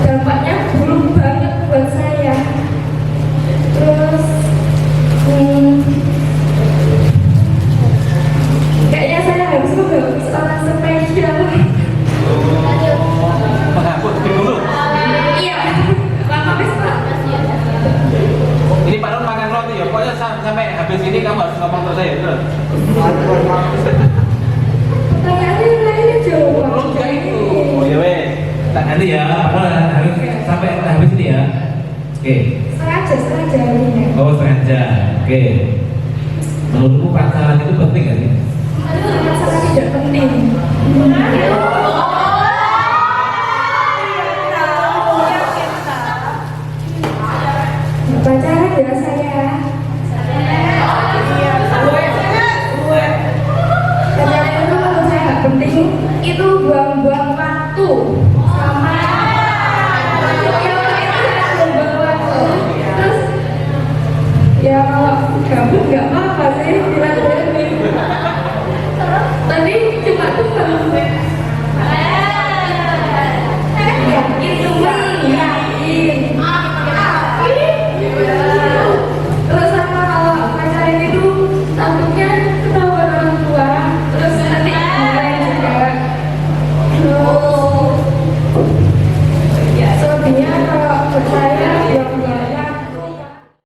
dampaknya buruk banget buat saya. Terus kayaknya saya harus membawa seorang spesial. Menghapus dulu. Iya, lama bis Pak. Ini Pak Nur makan roti ya, pokoknya sampai habis ini kamu harus ngomong terus saya, terus. Pertanyaannya yang lainnya jawab. Belum juga itu. Oh ya wes. Tak nanti ya, Pak Nur harus sampai habis ini ya. Oke. Setengah jam ini. Oh setengah jam. Oke. Menurutmu pacaran itu penting gak sih? Masalah tidak penting. Pacaran ya saya. Pacaran itu menurut saya nggak penting. Itu buang-buang waktu. Sama yang penting itu buang-buang waktu. Terus ya kalau gabung nggak apa-apa sih, bilang tapi cuma tuh